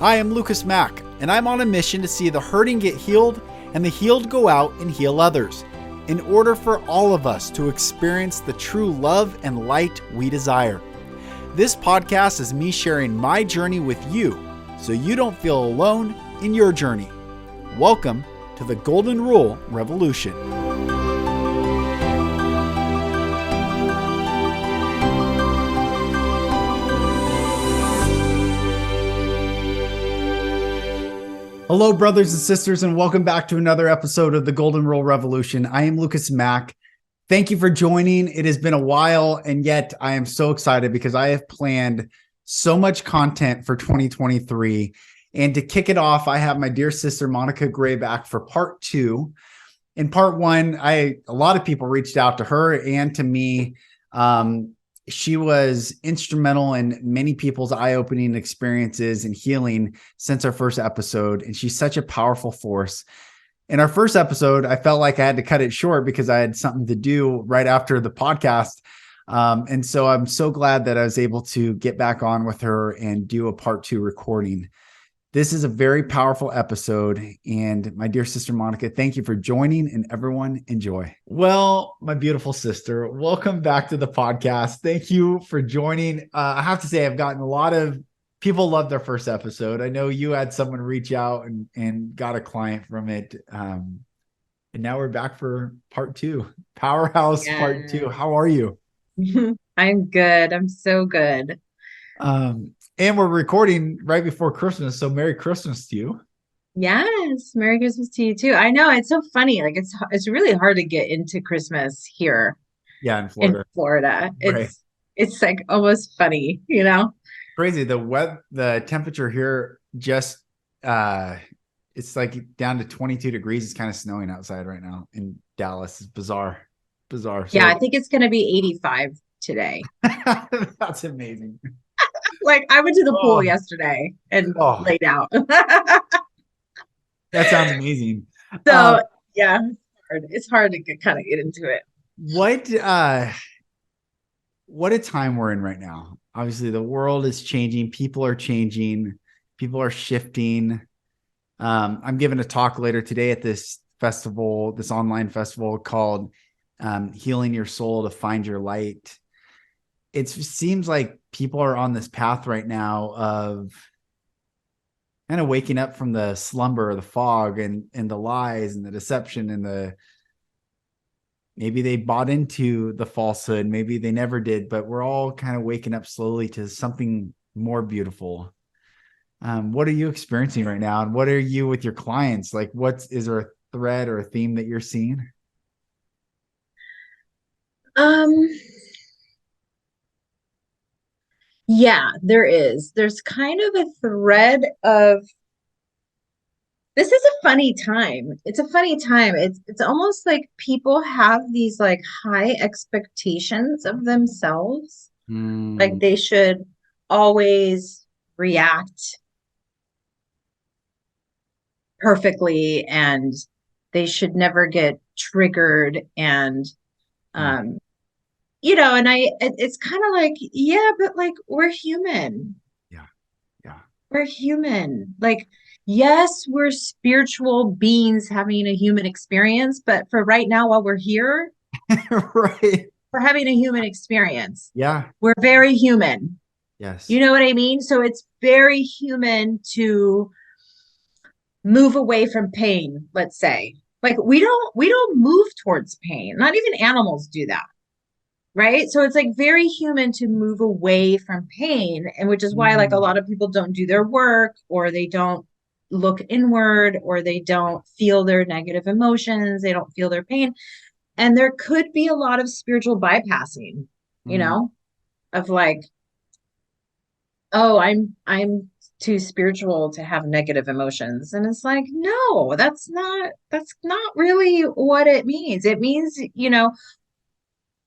Hi, I'm Mack, and I'm on a mission to see the hurting get healed and the healed go out and heal others, in order for all of us to experience the true love and light we desire. This podcast is me sharing my journey with you, so you don't feel alone in your journey. Welcome to the Golden Rule Revolution. Hello, brothers and sisters, and welcome back to another episode of the Golden Rule Revolution. I am Mack. Thank you for joining. It has been a while, and yet I am so excited because I have planned so much content for 2023. And to kick it off, I have my dear sister, Monica Gray, back for part two. In part one, a lot of people reached out to her and to me. She was instrumental in many people's eye-opening experiences and healing since our first episode. And she's such a powerful force. In our first episode, I felt like I had to cut it short because I had something to do right after the podcast. And so I'm so glad that I was able to get back on with her and do a part two recording. This is a very powerful episode. And my dear sister, Monica, thank you for joining, and everyone enjoy. Well, my beautiful sister, welcome back to the podcast. Thank you for joining. I have to say, I've gotten a lot of people love their first episode. I know you had someone reach out and got a client from it. And now we're back for part two, Powerhouse Part two. How are you? I'm good. I'm so good. And we're recording right before Christmas. So Merry Christmas to you. Yes. Merry Christmas to you too. I know it's so funny. Like it's really hard to get into Christmas here Yeah, in in Florida. Florida. Right. It's like almost funny, you know? Crazy. The temperature here just it's like down to 22 degrees. It's kind of snowing outside right now in Dallas. It's bizarre. So, Yeah, I think it's gonna be 85 today. That's amazing. Like I went to the pool yesterday and laid out. That sounds amazing. So yeah, it's hard to kind of get into it. What a time we're in right now. Obviously, the world is changing. People are changing. People are shifting. I'm giving a talk later today at this festival, this online festival called Healing Your Soul to Find Your Light. It seems like people are on this path right now of kind of waking up from the slumber, the fog, and the lies and the deception and maybe they bought into the falsehood. Maybe they never did, but we're all kind of waking up slowly to something more beautiful. What are you experiencing right now? And what are you with your clients? Like, is there a thread or a theme that you're seeing? Yeah, there is. There's kind of a thread of this is a funny time. It's a funny time. It's almost like people have these like high expectations of themselves. Like they should always react perfectly and they should never get triggered and you know, and it's kind of like, yeah, but like we're human. Yeah. We're human. Like, yes, we're spiritual beings having a human experience, but for right now, while we're here, right. we're having a human experience. Yeah. We're very human. Yes. You know what I mean? So it's very human to move away from pain, let's say. Like we don't move towards pain. Not even animals do that. Right. So it's like very human to move away from pain. And which is why like a lot of people don't do their work or they don't look inward or they don't feel their negative emotions. They don't feel their pain. And there could be a lot of spiritual bypassing, you know, of like, oh, I'm too spiritual to have negative emotions. And it's like, no, that's not really what it means. It means, you know,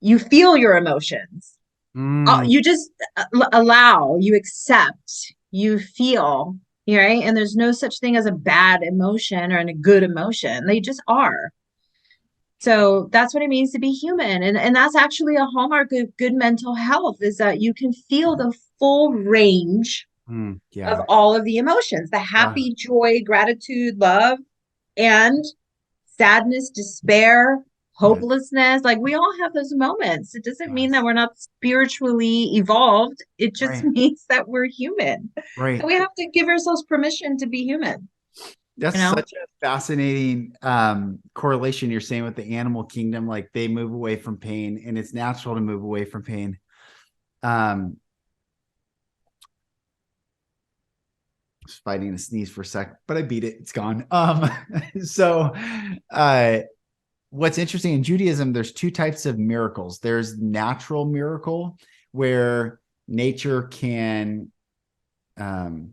you feel your emotions. You just allow, you accept, you feel, right? And there's no such thing as a bad emotion or a good emotion. They just are. So that's what it means to be human. And that's actually a hallmark of good mental health is that you can feel the full range of Yeah. all of the emotions, the Yeah. happy, joy, gratitude, love, and sadness, despair, Yeah. hopelessness. Like we all have those moments. It doesn't mean that Yes. we're not spiritually evolved. It just Right. means that we're human. And Right. we have to give ourselves permission to be human, That's you know? such a fascinating correlation you're saying with the animal kingdom. Like they move away from pain, and it's natural to move away from pain. Um, just fighting a sneeze for a sec, but I beat it. It's gone. So uh, what's interesting in Judaism, there's two types of miracles. There's natural miracle, where nature can um,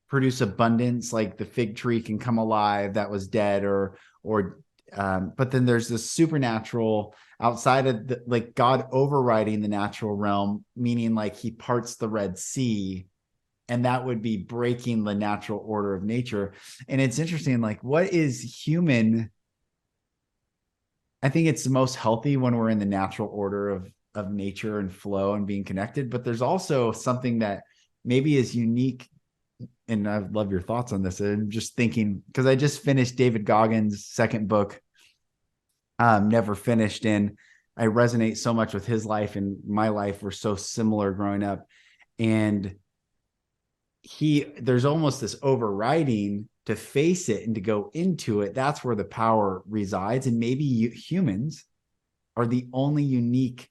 produce abundance, like the fig tree can come alive that was dead, or but then there's this supernatural outside of the, like God overriding the natural realm, meaning like he parts the Red Sea, and that would be breaking the natural order of nature. And it's interesting, like what is human? I think it's the most healthy when we're in the natural order of nature and flow and being connected. But there's also something that maybe is unique, and I love your thoughts on this. I'm just thinking because I just finished David Goggins' second book, Never Finished, and I resonate so much with his life and my life. We're so similar growing up, and there's almost this overriding to face it and to go into it. That's where the power resides, and maybe humans are the only unique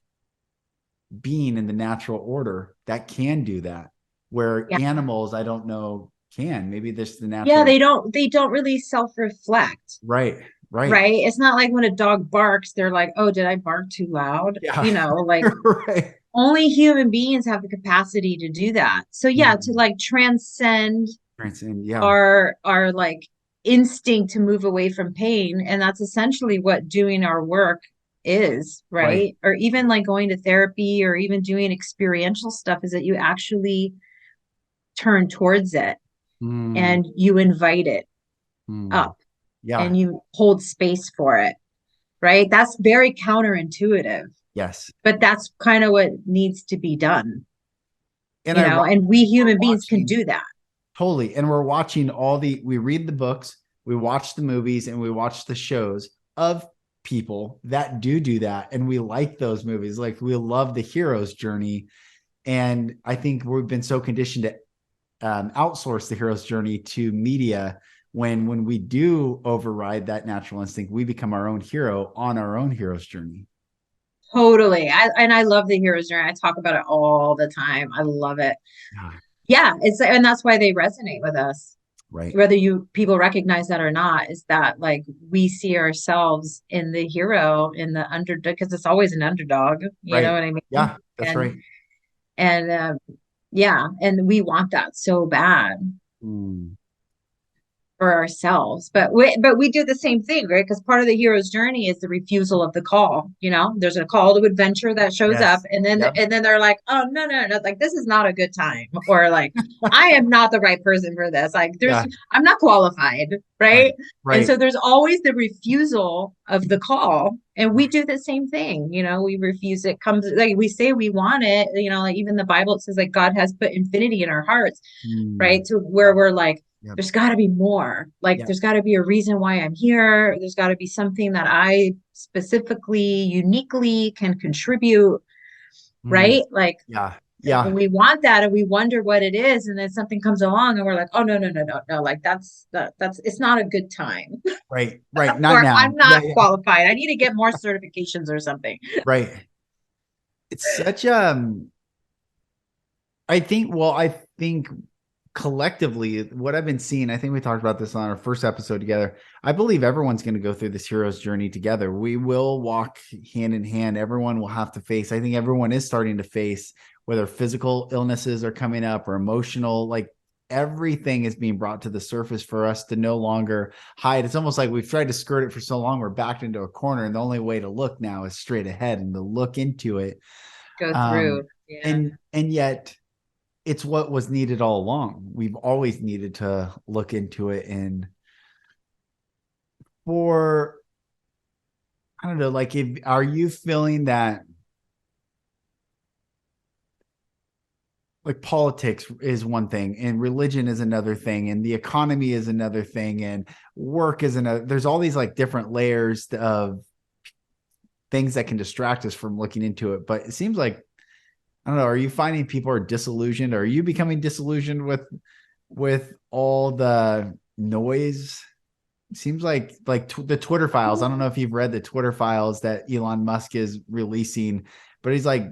being in the natural order that can do that, where Yeah. animals I don't know can. Maybe this is the Yeah, natural. they don't really self-reflect, Right. Right. right? It's not like when a dog barks, they're like, "Oh, did I bark too loud?" Yeah. You know, like Right. only human beings have the capacity to do that. So yeah, to Mm. like transcend And yeah. our like instinct to move away from pain, and that's essentially what doing our work is, Right. right? Or even like going to therapy or even doing experiential stuff, is that you actually turn towards it Mm. and you invite it Mm. up Yeah. and you hold space for it, right? That's very counterintuitive, Yes. but that's kind of what needs to be done, And you know, and we ironically, we're human beings can watching do that. totally, and we're watching we read the books, we watch the movies, and we watch the shows of people that do that, and we like those movies. Like we love the hero's journey, and I think we've been so conditioned to outsource the hero's journey to media. When we do override that natural instinct, we become our own hero on our own hero's journey. Totally. And I love the hero's journey. I talk about it all the time. I love it. Yeah. Yeah, and that's why they resonate with us. Right. Whether you people recognize that or not, is that like we see ourselves in the hero, in the underdog, because it's always an underdog, you know Right. what I mean? Yeah, that's right. And yeah, and we want that so bad Mm. for ourselves. But we do the same thing, right? Because part of the hero's journey is the refusal of the call. You know, there's a call to adventure that shows up, Yes. Yep. and then they're like, oh no, like this is not a good time, or like I am not the right person for this. Like Yeah. I'm not qualified, right? Right. And so Right. there's always the refusal of the call. And we do the same thing, you know, we refuse it, comes like we say we want it, you know, like even the Bible, it says like God has put infinity in our hearts, Mm. right? To where Yep. we're like, Yep. there's got to be more. Like, Yep. there's got to be a reason why I'm here. There's got to be something that I specifically, uniquely can contribute, Mm. right? Like, Yeah. and Yeah. we want that and we wonder what it is. And then something comes along and we're like, oh, no. Like, it's not a good time. Right. Right. Not Or now. I'm Yeah. not Yeah. qualified. I need to get more certifications or something. Right. It's such I think collectively what I've been seeing, I think we talked about this on our first episode together. I believe everyone's going to go through this hero's journey together. We will walk hand in hand. Everyone will have to face. I think everyone is starting to face whether physical illnesses are coming up or emotional, like everything is being brought to the surface for us to no longer hide. It's almost like we've tried to skirt it for so long, we're backed into a corner, and the only way to look now is straight ahead and to look into it. Go Um, through. Yeah. and yet it's what was needed all along. We've always needed to look into it. And for, I don't know, like, if, are you feeling that like politics is one thing and religion is another thing and the economy is another thing and work is another. There's all these like different layers of things that can distract us from looking into it. But it seems like, I don't know, are you finding people are disillusioned? Or are you becoming disillusioned with all the noise? It seems like the Twitter files. I don't know if you've read the Twitter files that Elon Musk is releasing, but he's like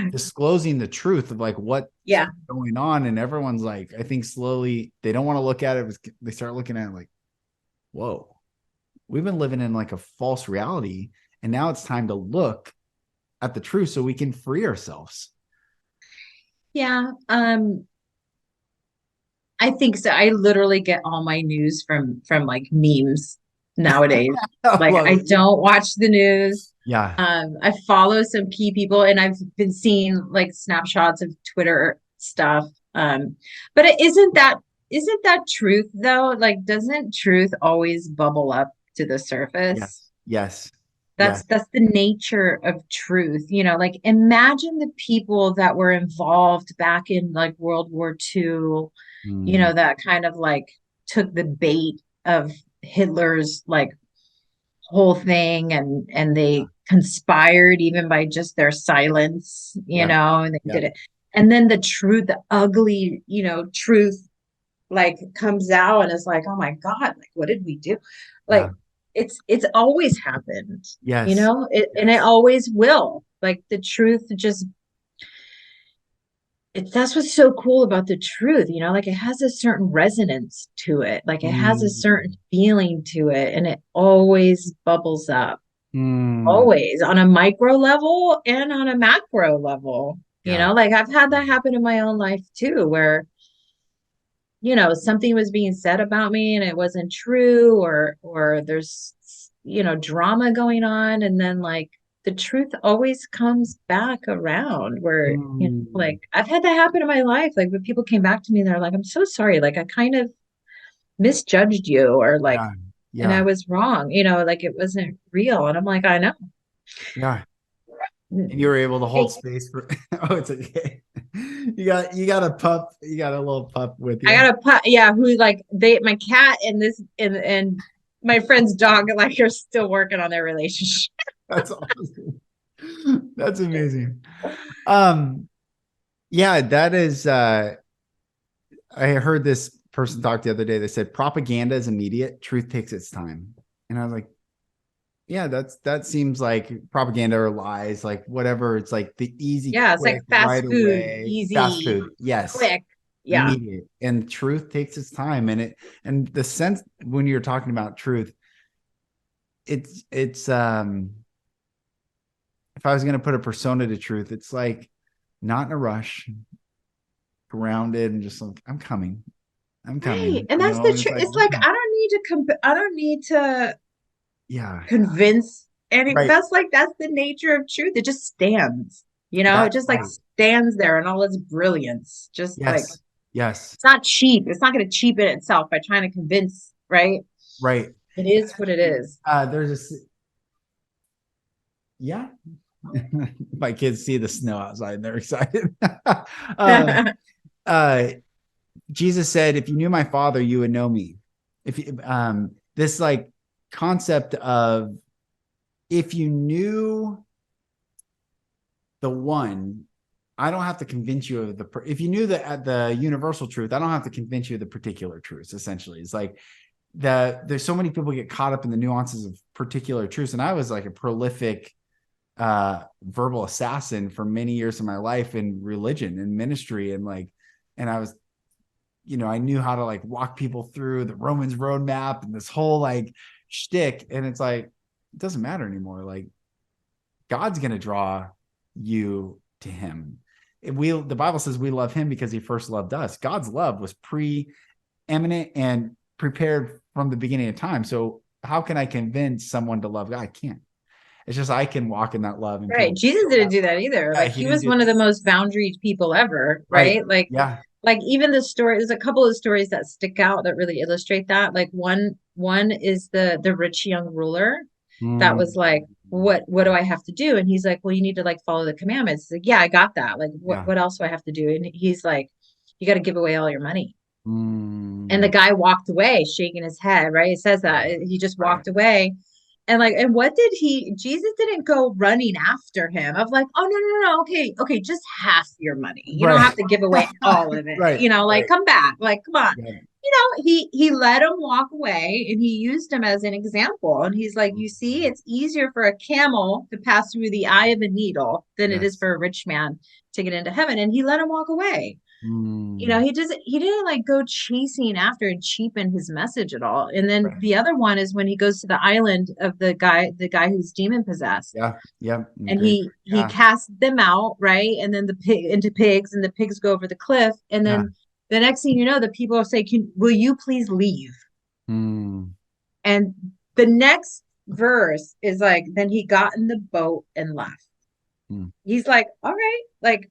disclosing the truth of like what's Yeah. going on, and everyone's like, I think slowly they don't want to look at it. They start looking at it like, whoa, we've been living in like a false reality, and now it's time to look at the truth so we can free ourselves. Yeah. I think so. I literally get all my news from like memes nowadays. I Like love I it. don't watch the news. Yeah. I follow some key people and I've been seeing like snapshots of Twitter stuff. But isn't that truth though? Like doesn't truth always bubble up to the surface? Yes. Yes. Yes. That's the nature of truth. Like imagine the people that were involved back in like World War II, Mm, that kind of like took the bait of Hitler's like whole thing and yeah. they conspired even by just their silence, Yeah. and they Yeah. did it. And then the truth, the ugly, truth like comes out and it's like, oh my God, like what did we do? Yeah. Like it's always happened, Yes. and it Yes. always will. Like the truth just that's what's so cool about the truth, like it has a certain resonance to it, like it has a Mm, certain feeling to it, and it always bubbles up, mm, always on a micro level and on a macro level. yeah. Like I've had that happen in my own life too, where something was being said about me and it wasn't true, or there's drama going on, and then like the truth always comes back around where Mm, like I've had that happen in my life, like when people came back to me and they're like, I'm so sorry, like I kind of misjudged you, or like, yeah. and I Yeah. was wrong, like it wasn't real, and I'm like, I know. Yeah. And you were able to hold space for oh, it's okay. You got a pup. You got a little pup with I you. got a pup, yeah, who like my cat and this and my friend's dog like are still working on their relationship. That's awesome. That's amazing. Um, yeah, that is I heard this person talk the other day. They said propaganda is immediate, truth takes its time. And I was like, yeah, that seems like propaganda or lies, like whatever. It's like the easy, Yeah, it's like quick, right fast food, away, fast easy, food. Yes, quick. Yeah. immediate. And truth takes its time. And the sense when you're talking about truth, it's if I was gonna put a persona to truth, it's like not in a rush, grounded, and just like, I'm coming. I'm Right. coming. And You that's know, the and it's truth. like, It's like I don't need to yeah, convince any. right. That's the nature of truth. It just stands. It That's just like right. stands there in all its brilliance. Just like Yes. Yes. it's not cheap. It's not going to cheapen itself by trying to convince, right? Right. It is what it is. There's yeah. My kids see the snow outside and they're excited. um, uh, Jesus said, if you knew my father, you would know me. If you, this like concept of if you knew the one, I don't have to convince you of if you knew the universal truth, I don't have to convince you of the particular truths. Essentially, it's like there's so many people get caught up in the nuances of particular truths. And I was like a prolific verbal assassin for many years of my life in religion and ministry. And I was, I knew how to like walk people through the Romans roadmap and this whole like shtick. And it's like, it doesn't matter anymore. Like God's going to draw you to him. The Bible says we love him because he first loved us. God's love was preeminent and prepared from the beginning of time. So how can I convince someone to love God? I can't. It's just I can walk in that love and Right. people Jesus feel didn't that. do that either. Yeah, Like he he didn't was do one of that. the most boundaried people ever, Right. right? Like Yeah. even the story, there's a couple of stories that stick out that really illustrate that. Like one is the rich young ruler that Mm, was like what do I have to do? And he's like, well, you need to like follow the commandments. He's like, yeah, I got that. Like, Yeah. what else do I have to do? And he's like, you got to give away all your money. And the Mm, guy walked away shaking his head, right? It says that right. he just Right. walked away. And like, and what did Jesus didn't go running after him of like, oh, no, no, no, okay, okay, just half your money. You don't have Right. to give away all of it. Right. Like, Right. come back. Like, come on. Yeah. He let him walk away and he used him as an example. And he's like, you see, it's easier for a camel to pass through the eye of a needle than it is Yes. for a rich man to get into heaven. And he let him walk away. Mm, He didn't like go chasing after and cheapen his message at all. And then right. the other one is when he goes to the island of the guy who's demon possessed. Yeah. Yeah. And Great. he Yeah. casts them out, right? And then the pig into pigs, and the pigs go over the cliff. And Yeah. then the next thing you know, the people say, will you please leave? Mm, And the next verse is like, then he got in the boat and left. mm, He's like, all right, like,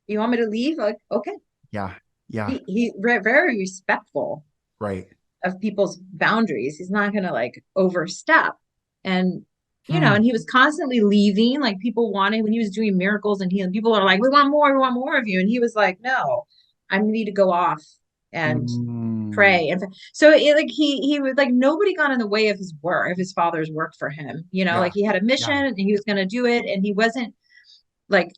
you want me to leave? Like, okay. yeah. Yeah. Very respectful Right. of people's boundaries. He's not going to like overstep. And, Hmm. and he was constantly leaving, like people wanted when he was doing miracles and healing, people are like, we want more of you. And he was like, no, I need to go off and Mm, pray. And so like he was like, nobody got in the way of his work, of his father's work for him. yeah. Like he had a mission Yeah. and he was going to do it. And he wasn't like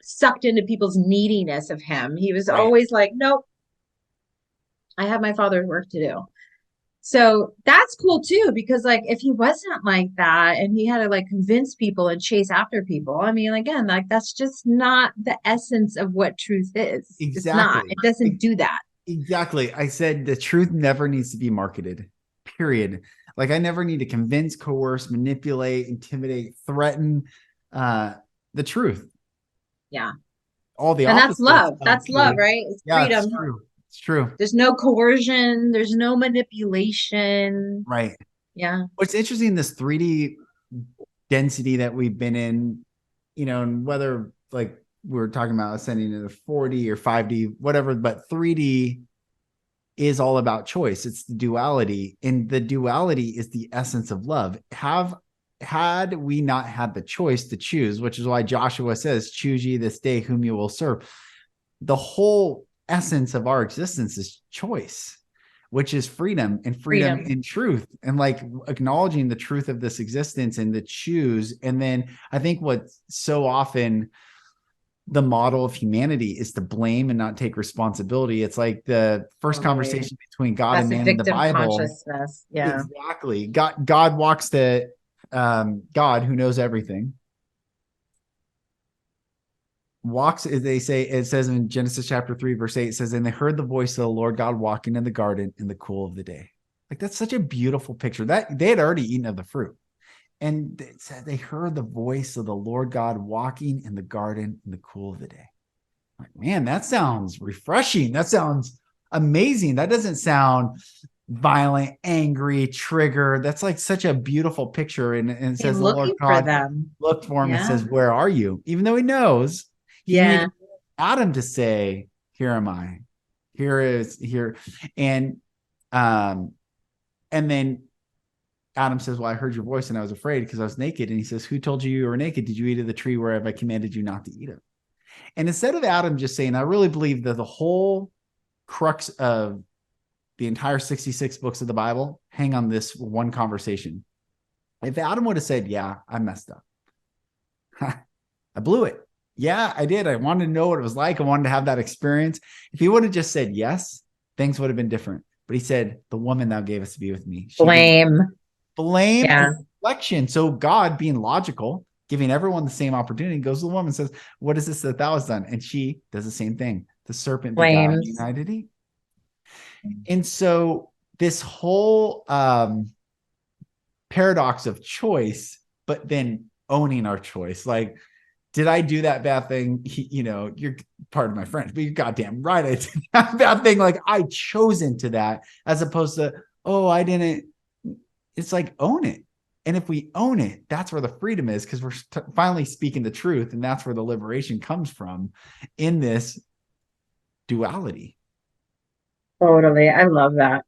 sucked into people's neediness of him. He was Right. always like, nope, I have my father's work to do. So that's cool too, because like if he wasn't like that and he had to like convince people and chase after people, I mean, again, like that's just not the essence of what truth is. It's not, Exactly. it doesn't do that. Exactly. I said the truth never needs to be marketed, period. Like I never need to convince, coerce, manipulate, intimidate, threaten uh, the truth. Yeah. All the And that's opposites love. of That's love, truth. right? It's Yeah, it's freedom. true. It's true. There's no coercion, there's no manipulation. Right. Yeah. What's interesting, this 3D density that we've been in, and whether like we're talking about ascending into 4D or 5D, whatever, but 3D is all about choice. It's the duality, and the duality is the essence of love. Had we not had the choice to choose, which is why Joshua says, choose ye this day whom you will serve. The whole essence of our existence is choice, which is freedom and freedom Freedom. in truth, and like acknowledging the truth of this existence and the choose. And then I think what so often the model of humanity is to blame and not take responsibility. It's like the first Totally. conversation between God and That's a man in the victim Bible. consciousness. Yeah. Exactly. God walks to God, who knows everything, walks, as they say, it says in Genesis chapter 3, verse 8, it says, and they heard the voice of the Lord God walking in the garden in the cool of the day. Like that's such a beautiful picture. That they had already eaten of the fruit. And it said they heard the voice of the Lord God walking in the garden in the cool of the day. Like, man, that sounds refreshing. That sounds amazing. That doesn't sound violent, angry, trigger. That's like such a beautiful picture. And it Hey, says the Lord looking for God them. looked for him and Yeah. says, where are you? Even though he knows, he Yeah. needed Adam to say, here am I. Here. And and then Adam says, well, I heard your voice and I was afraid because I was naked. And he says, who told you were naked? Did you eat of the tree wherever I commanded you not to eat it? And instead of Adam just saying, I really believe that the whole crux of the entire 66 books of the Bible hang on this one conversation. If Adam would have said, yeah, I messed up. I blew it. Yeah, I did. I wanted to know what it was like. I wanted to have that experience. If he would have just said yes, things would have been different. But he said, the woman thou gavest to be with me. She did Blame. blame Yeah. and reflection. So God, being logical, giving everyone the same opportunity, goes to the woman and says, what is this that thou hast done? And she does the same thing. The serpent beguiled you, Blames. and I did eat. And so this whole paradox of choice, but then owning our choice. Like, did I do that bad thing? You're part of my French, but you're goddamn right. I did that bad thing. Like I chose into that as opposed to, oh, I didn't. It's like own it. And if we own it, that's where the freedom is, because we're finally speaking the truth. And that's where the liberation comes from in this duality. Totally. I love that.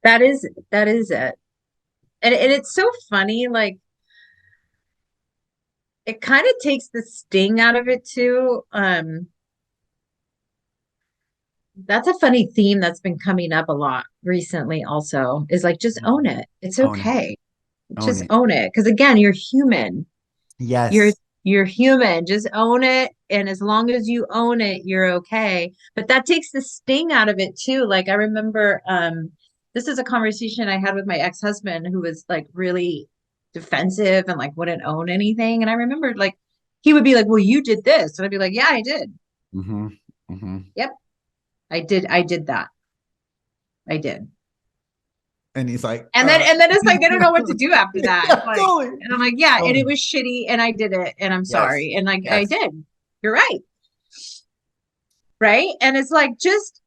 That is it. And it's so funny, like it kind of takes the sting out of it too. That's a funny theme that's been coming up a lot recently also, is like, just own it. It's Own it. okay. Own Just it. own it. Because again, you're human. You're Yes. you're human. Just own it. And as long as you own it, you're okay. But that takes the sting out of it too. Like I remember this is a conversation I had with my ex-husband who was like really defensive and like wouldn't own anything. And I remember like he would be like, well, you did this. And I'd be like, yeah, I did. Mm-hmm. Mm-hmm. Yep, I did. I did that. I did. And he's like, And then it's like I don't know what to do after that. yeah, Like, totally. and I'm like, yeah, and it Totally. was shitty, and I did it, and I'm Yes. sorry, and like I Yes. did. You're right, right? And it's like just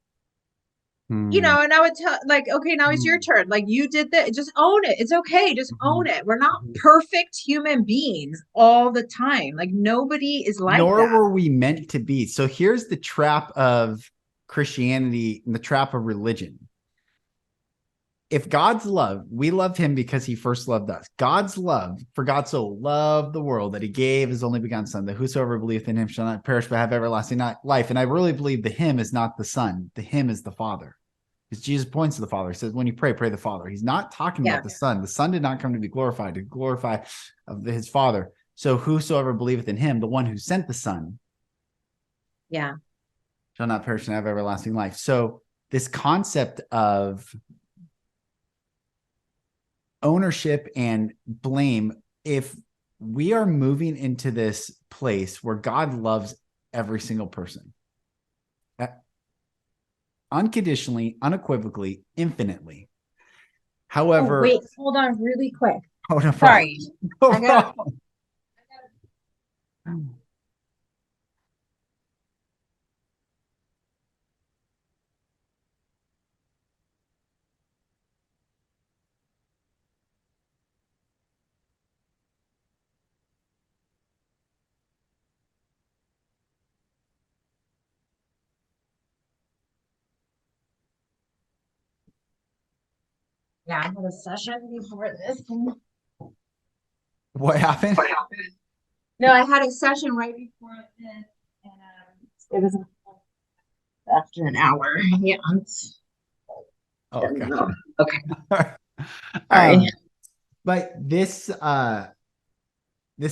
Hmm. and I would tell like, okay, now it's your Hmm. turn. Like you did that, just own it. It's okay, just own Mhm. it. We're not Mhm. perfect human beings all the time. Like nobody is like Nor that. were we meant to be. So here's the trap of Christianity and the trap of religion. If God's love, we love him because he first loved us. God's love, for God so loved the world that he gave his only begotten son, that whosoever believeth in him shall not perish but have everlasting life. And I really believe the him is not the son, the him is the Father. Because Jesus points to the Father. He says, when you pray, pray the Father. He's not talking Yeah, about the Son. The Son did not come to be glorified, to glorify of his Father. So whosoever believeth in him, the one who sent the Son, yeah. shall not perish and have everlasting life. So this concept of ownership and blame, if we are moving into this place where God loves every single person, unconditionally, unequivocally, infinitely. Oh However, wait, hold on, really quick. oh, no problem. Sorry, No I gotta. problem. Yeah, I had a session before this. What happened? No, I had a session right before this, and it was after an hour. Yeah. Oh, okay. Okay. Sorry. um, but this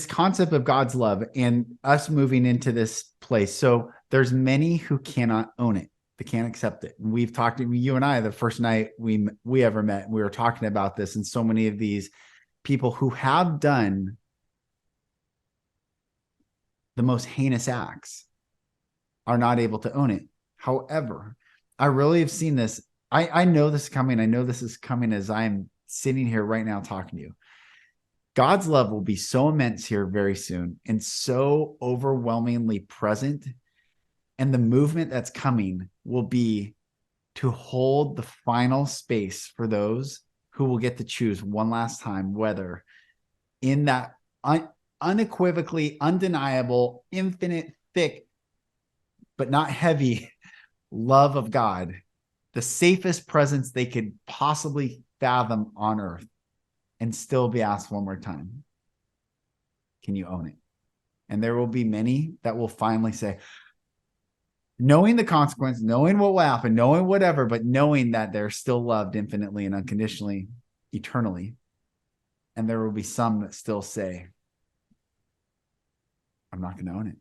concept of God's love and us moving into this place. So there's many who cannot own it. They can't accept it. And we've talked to you and I the first night we ever met. We were talking about this, and so many of these people who have done the most heinous acts are not able to own it. However, I really have seen this. I know this is coming. I know this is coming as I'm sitting here right now talking to you. God's love will be so immense here very soon and so overwhelmingly present. And the movement that's coming will be to hold the final space for those who will get to choose one last time whether in that unequivocally undeniable, infinite, thick, but not heavy love of God, the safest presence they could possibly fathom on earth, and still be asked one more time, can you own it? And there will be many that will finally say, knowing the consequence, knowing what will happen, knowing whatever, but knowing that they're still loved infinitely and unconditionally, eternally. And there will be some that still say, I'm not going to own it.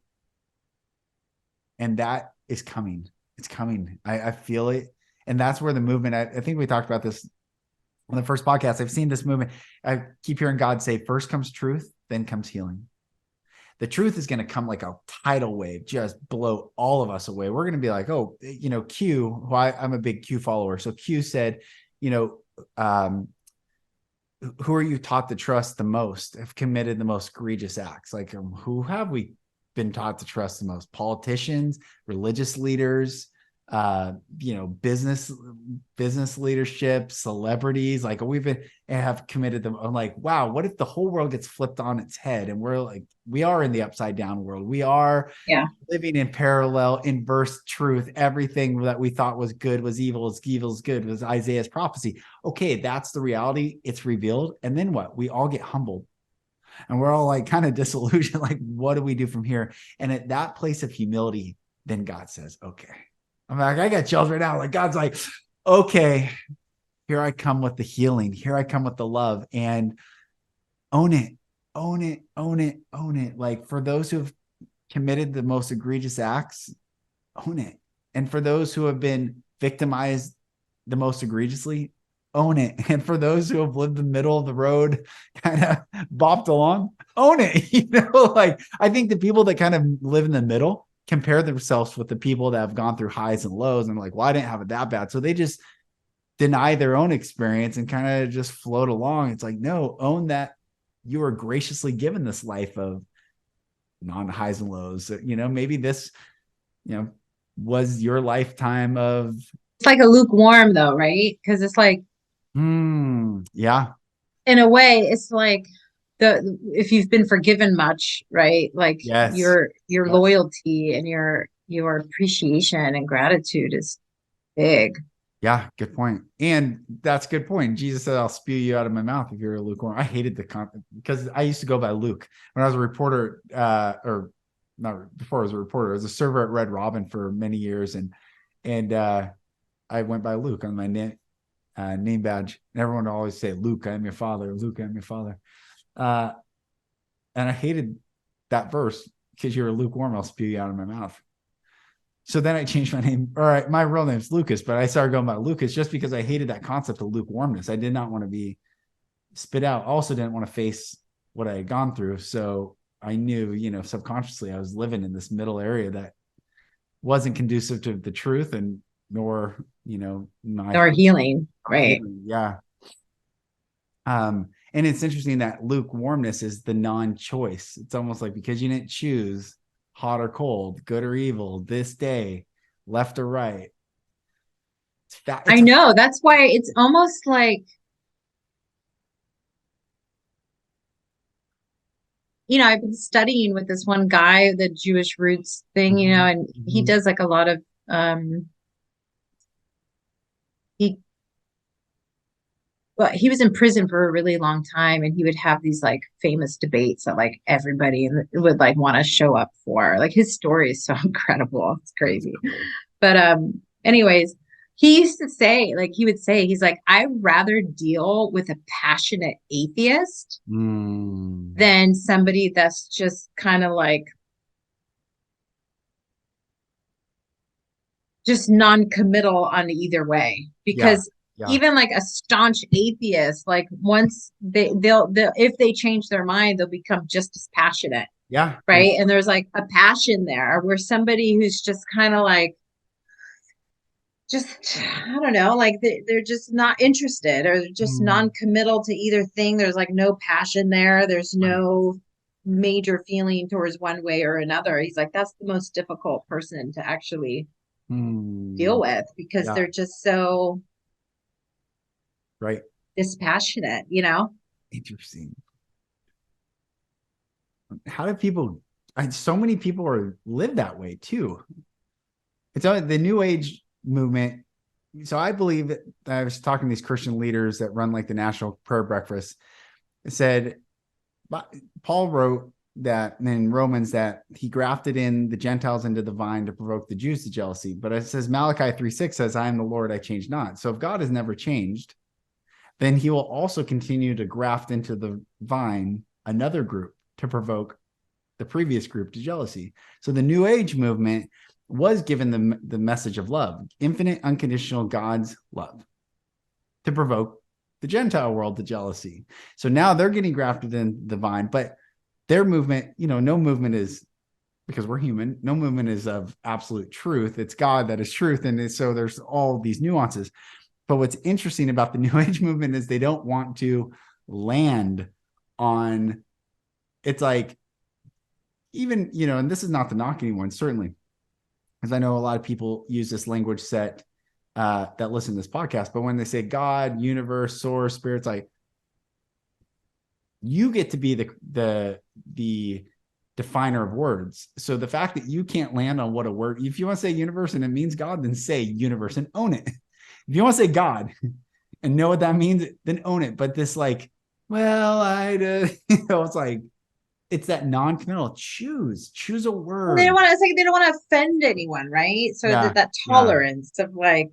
And that is coming. It's coming. I feel it. And that's where the movement, I think we talked about this on the first podcast. I've seen this movement. I keep hearing God say, first comes truth, then comes healing. The truth is going to come like a tidal wave, just blow all of us away. We're going to be like, oh, Q, who I'm a big Q follower. So Q said, who are you taught to trust the most, have committed the most egregious acts? Like, who have we been taught to trust the most? Politicians, religious leaders, business leadership, celebrities. Like we've been and have committed them. I'm like, wow, what if the whole world gets flipped on its head and we're like, we are in the upside down world. We are living in parallel, inverse truth. Everything that we thought was good was evil, is good, was Isaiah's prophecy. Okay, that's the reality. It's revealed. And then what? We all get humbled. And we're all like kind of disillusioned. Like, what do we do from here? And at that place of humility, then God says, okay. I'm like, I got chills right now. Like God's like, okay, here I come with the healing. Here I come with the love, and own it, own it, own it, own it. Like for those who've committed the most egregious acts, own it. And for those who have been victimized the most egregiously, own it. And for those who have lived the middle of the road, kind of bopped along, own it. Like I think the people that kind of live in the middle compare themselves with the people that have gone through highs and lows and like, well, I didn't have it that bad. So they just deny their own experience and kind of just float along. It's like, no, own that you are graciously given this life of non highs and lows. Maybe this, was your lifetime of. It's like a lukewarm though, right? Because it's like, Yeah. in a way, it's like if you've been forgiven much, right? Like Yes. your Yes. loyalty and your appreciation and gratitude is big. Yeah, good point. And that's a good point. Jesus said, I'll spew you out of my mouth if you're a lukewarm. I hated because I used to go by Luke when I was a reporter, or not before I was a reporter. I was a server at Red Robin for many years. And I went by Luke on my name badge. And everyone would always say, Luke, I am your father. Luke, I am your father. And I hated that verse because you're a lukewarm, I'll spew you out of my mouth. So then I changed my name. All right, my real name's Lucas, but I started going by Lucas just because I hated that concept of lukewarmness. I did not want to be spit out. Also didn't want to face what I had gone through. So I knew, subconsciously I was living in this middle area that wasn't conducive to the truth and nor, Or healing, right? healing. Yeah. And it's interesting that lukewarmness is the non-choice. It's almost like because you didn't choose hot or cold, good or evil, this day, left or right. I know. That's why it's almost like, I've been studying with this one guy, the Jewish roots thing, and he does like a lot of, he was in prison for a really long time, and he would have these like famous debates that like everybody would like want to show up for. Like his story is so incredible. It's crazy. But anyways, he used to say, like he would say, he's like, I'd rather deal with a passionate atheist than somebody that's just kind of like just non-committal on either way. Because even like a staunch atheist, like once they'll if they change their mind, they'll become just as passionate. Yeah. Right. And there's like a passion there where somebody who's just kind of like, I don't know, like they're just not interested or just non-committal to either thing. There's like no passion there. There's no major feeling towards one way or another. He's like, that's the most difficult person to actually deal with because they're just so dispassionate, Interesting. How do people, so many people live that way too. It's the New Age movement. So I believe that I was talking to these Christian leaders that run like the National Prayer Breakfast. It said, Paul wrote that in Romans that he grafted in the Gentiles into the vine to provoke the Jews to jealousy. But it says Malachi 3:6 says, I am the Lord, I change not. So if God has never changed, then he will also continue to graft into the vine another group to provoke the previous group to jealousy. So the New Age movement was given the message of love, infinite, unconditional God's love to provoke the Gentile world to jealousy. So now they're getting grafted in the vine, but their movement, no movement is, because we're human, no movement is of absolute truth. It's God that is truth. And so there's all these nuances. But what's interesting about the New Age movement is they don't want to land on, it's like, even, and this is not to knock anyone, certainly, because I know a lot of people use this language set that listen to this podcast, but when they say God, universe, source, spirit's like, you get to be the definer of words. So the fact that you can't land on what a word, if you want to say universe and it means God, then say universe and own it. If you want to say God and know what that means, then own it. But this like, well, it's like, it's that non-committal. Choose a Well, they don't word. want to, it's like they don't want to offend anyone, right? So Yeah. that Yeah. tolerance of like,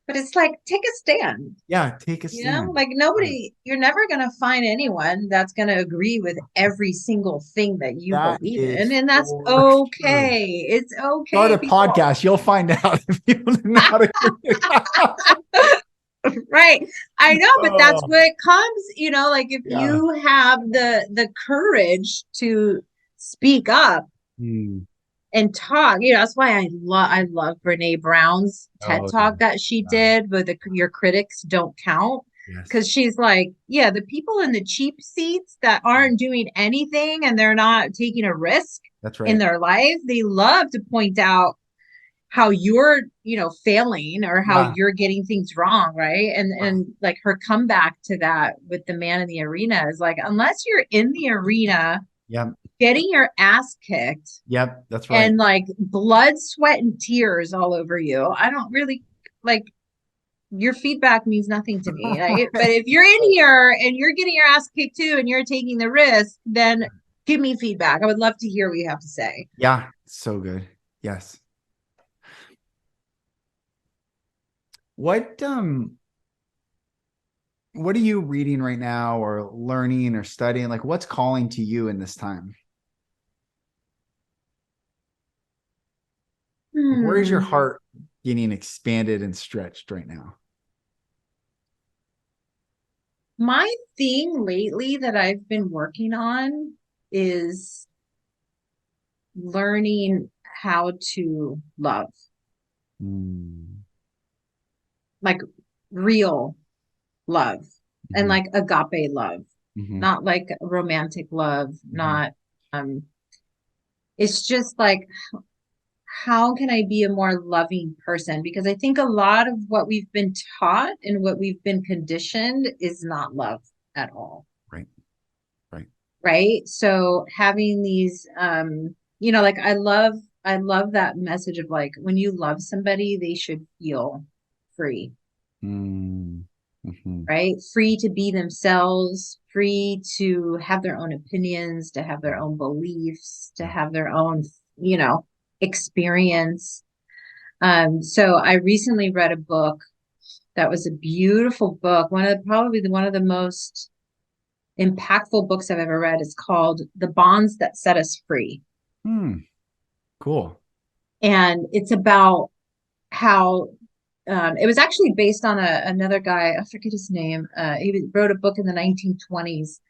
but it's like, take a stand. Yeah. Take a You know, stand. like Right. nobody, you're never going to find anyone that's going to agree with every single thing that you That believe in. is And that's for sure. okay. It's Start okay, a people. podcast. You'll find out if people do not agree. Right. I know, but that's Oh, what comes, like if yeah. you have the courage to speak up Hmm. and talk, that's why I love Brene Brown's TED Oh, talk that she yeah. did with your critics don't count. Yes. Because she's like, yeah, the people in the cheap seats that aren't doing anything and they're not taking a risk That's in right. their life, they love to point out how you're, failing or how Yeah. you're getting things wrong, right? And Wow. and like her comeback to that with the man in the arena is like, unless you're in the arena Yep. getting your ass kicked Yep. That's right. and like blood, sweat, and tears all over you, I don't really like your feedback means nothing to me. Right? But Right. if you're in here and you're getting your ass kicked too and you're taking the risk, then give me feedback. I would love to hear what you have to say. Yeah. So good. Yes. What what are you reading right now or learning or studying? Like what's calling to you in this time? Like, where is your Hmm. heart getting expanded and stretched right now? My thing lately that I've been working on is learning how to love, Mm. like real love and Mhm. like agape love, Mhm. not like romantic love, Mhm. not, it's just like, how can I be a more loving person? Because I think a lot of what we've been taught and what we've been conditioned is not love at all. Right. Right. Right. So having these, like I love that message of like when you love somebody, they should feel free, Mm. Mhm. right? Free to be themselves, free to have their own opinions, to have their own beliefs, to Yeah. have their own, you know, experience. So I recently read a book that was a beautiful book. One of the most impactful books I've ever read. Is called The Bonds That Set Us Free. Mm. Cool. And it's about how it was actually based on another guy. I forget his name. He wrote a book in the 1920s.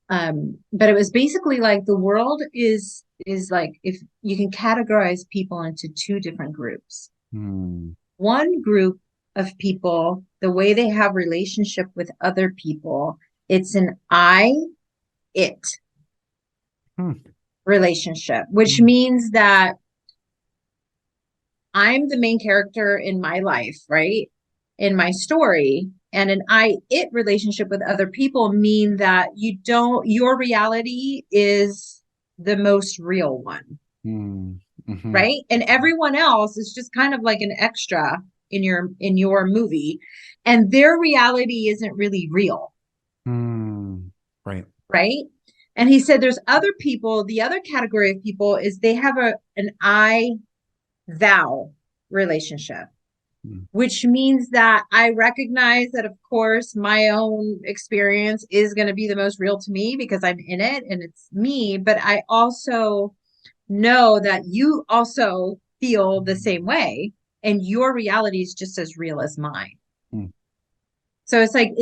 But it was basically like the world is like, if you can categorize people into two different groups. Mm. One group of people, the way they have relationship with other people, it's an I it Mm. relationship, which Mm. means that I'm the main character in my life, right? In my story. And an I it relationship with other people mean that your reality is the most real one, Mm. Mhm. right? And everyone else is just kind of like an extra in your movie. And their reality isn't really real, Mm. Right. right? And he said there's other people, the other category of people is they have an I thou relationship, Mm. which means that I recognize that, of course, my own experience is going to be the most real to me because I'm in it and it's me. But I also know that you also feel the same way and your reality is just as real as mine. Mm. So it's like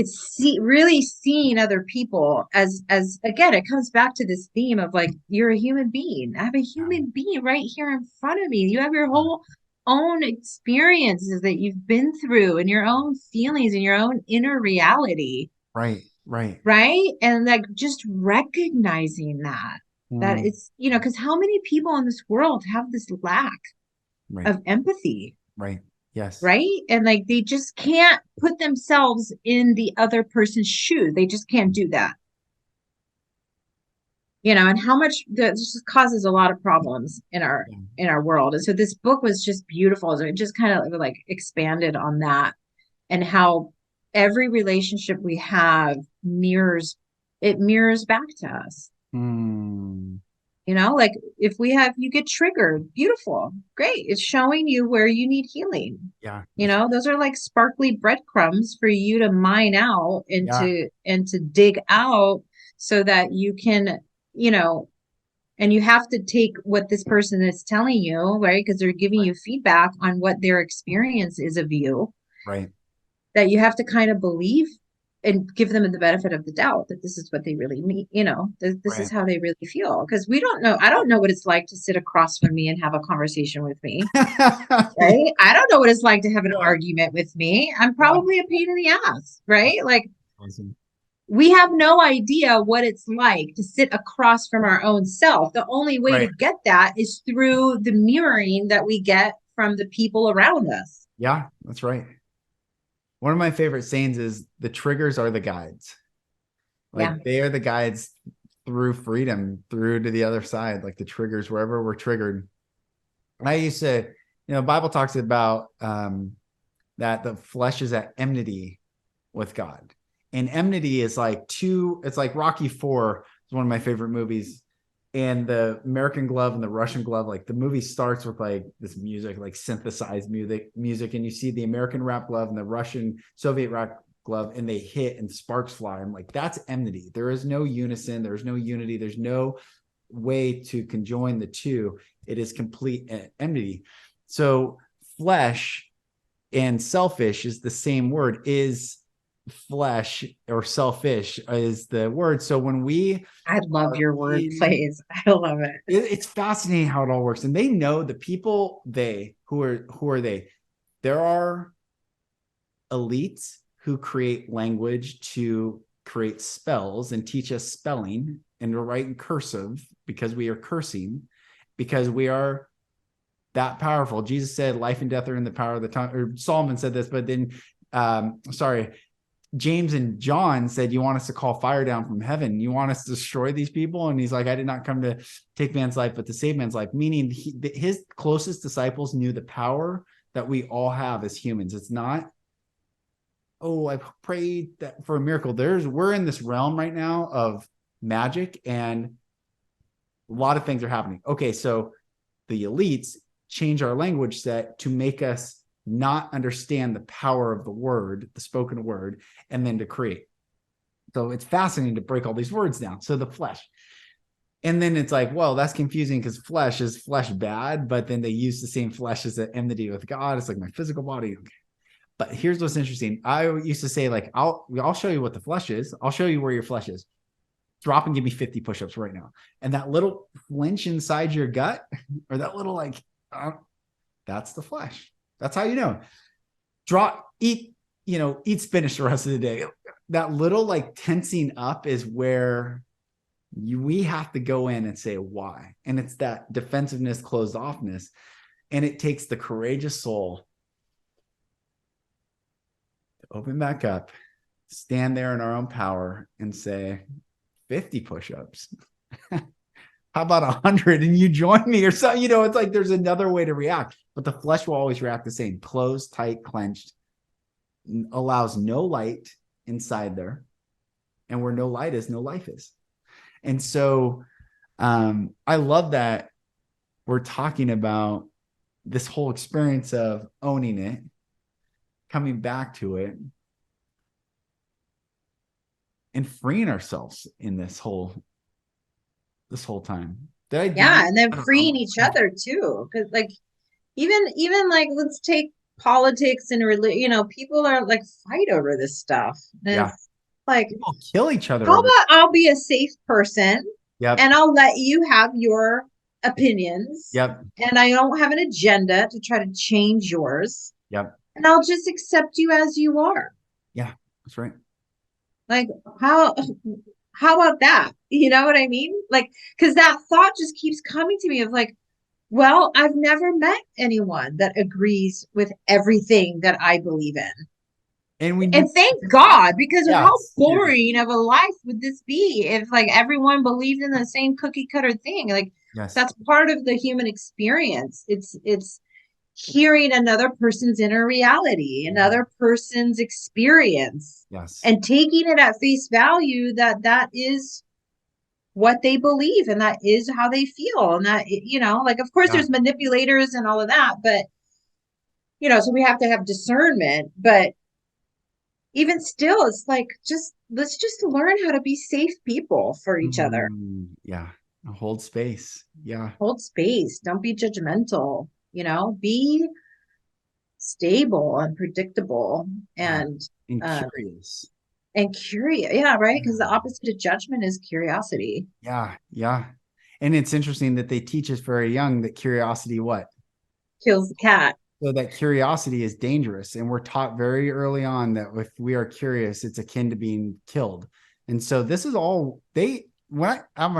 really seeing other people as again, it comes back to this theme of like you're a human being. I have a Yeah. human being right here in front of me. You have your Yeah. whole own experiences that you've been through and your own feelings and your own inner reality, Right. Right. right? And like just recognizing that Mm. it's, because how many people in this world have this lack Right. of empathy? Right. Yes. Right? And like they just can't put themselves in the other person's shoes. They just can't do that. And how much that just causes a lot of problems in our Yeah. in our world. And so this book was just beautiful. So it just kind of like expanded on that and how every relationship we have mirrors back to us. Hmm. Like if you get triggered, beautiful, great. It's showing you where you need healing. Yeah. Those are like sparkly breadcrumbs for you to mine out Yeah. and to dig out so that you can, and you have to take what this person is telling you, right? Because they're giving Right. you feedback on what their experience is of you, Right. that you have to kind of believe and give them the benefit of the doubt that this is what they really mean, this is Right. how they really feel. Because I don't know what it's like to sit across from me and have a conversation with me, right? I don't know what it's like to have an Yeah. argument with me. I'm Yeah. probably a pain in the ass, right? Like, Awesome. we have no idea what it's like to sit across from our own self. The only way to Right. get that is through the mirroring that we get from the people around us. Yeah, that's right. One of my favorite sayings is the triggers are the guides. Yeah. Like they are the guides through freedom, through to the other side, like the triggers, wherever we're triggered. I used to, Bible talks about that the flesh is at enmity with God. And enmity is it's like Rocky IV is one of my favorite movies. And the American Glove and the Russian Glove, like the movie starts with like this music, like synthesized music, and you see the American rap glove and the Russian Soviet rap glove, and they hit and sparks fly. I'm like, that's enmity. There is no unison, there's no unity, there's no way to conjoin the two. It is complete enmity. So flesh and selfish is the same word. Is flesh or selfish is the word. So when we I love your word in, plays. I love it. it's fascinating how it all works. And they know the people, who are they? There are elites who create language to create spells and teach us spelling and to write in cursive because we are cursing, because we are that powerful. Jesus said life and death are in the power of the tongue, or Solomon said this, but then James and John said, you want us to call fire down from heaven? You want us to destroy these people? And he's like, I did not come to take man's life, but to save man's life. Meaning his closest disciples knew the power that we all have as humans. It's not, oh, I prayed that for a miracle. We're in this realm right now of magic, and a lot of things are happening. Okay, so the elites change our language set to make us not understand the power of the word, the spoken word, and then to create. So it's fascinating to break all these words down. So the flesh. And then it's like, well, that's confusing because is flesh bad, but then they use the same flesh as the enmity with God. It's like my physical body. Okay. But here's what's interesting. I used to say, like, I'll show you what the flesh is. I'll show you where your flesh is. Drop and give me 50 push-ups right now. And that little flinch inside your gut, or that little that's the flesh. That's how you know. Eat spinach the rest of the day. That little tensing up is where we have to go in and say why. And it's that defensiveness, closed offness. And it takes the courageous soul to open back up, stand there in our own power and say 50 push-ups. How about 100 and you join me or something? It's like there's another way to react, but the flesh will always react the same. Closed, tight, clenched, allows no light inside there. And where no light is, no life is. And so I love that we're talking about this whole experience of owning it, coming back to it, and freeing ourselves in this whole time. And then freeing each other too, because even let's take politics and people are fight over this stuff. And it's like, people kill each other. How about I'll be a safe person, Yep. And I'll let you have your opinions. Yep. And I don't have an agenda to try to change yours. Yep. And I'll just accept you as you are. Yeah, that's right. Like how about that? You know what I mean? Because that thought just keeps coming to me of well, I've never met anyone that agrees with everything that I believe in. And thank God, because how boring of a life would this be if everyone believed in the same cookie cutter thing? That's part of the human experience. It's hearing another person's inner reality, another person's experience, Yes. and taking it at face value that that is what they believe and that is how they feel. And that, like, of course, Yeah. there's manipulators and all of that, but, so we have to have discernment. But even still, it's like, let's just learn how to be safe people for each other. Yeah. Hold space. Yeah. Hold space. Don't be judgmental, be stable and predictable Yeah. and And uh curious. and curious. Yeah, right. Because the Yeah. opposite of judgment is curiosity. Yeah. Yeah. And it's interesting that they teach us very young that curiosity what? Kills the cat. So that curiosity is dangerous. And we're taught very early on that if we are curious, it's akin to being killed. And so this is all I'm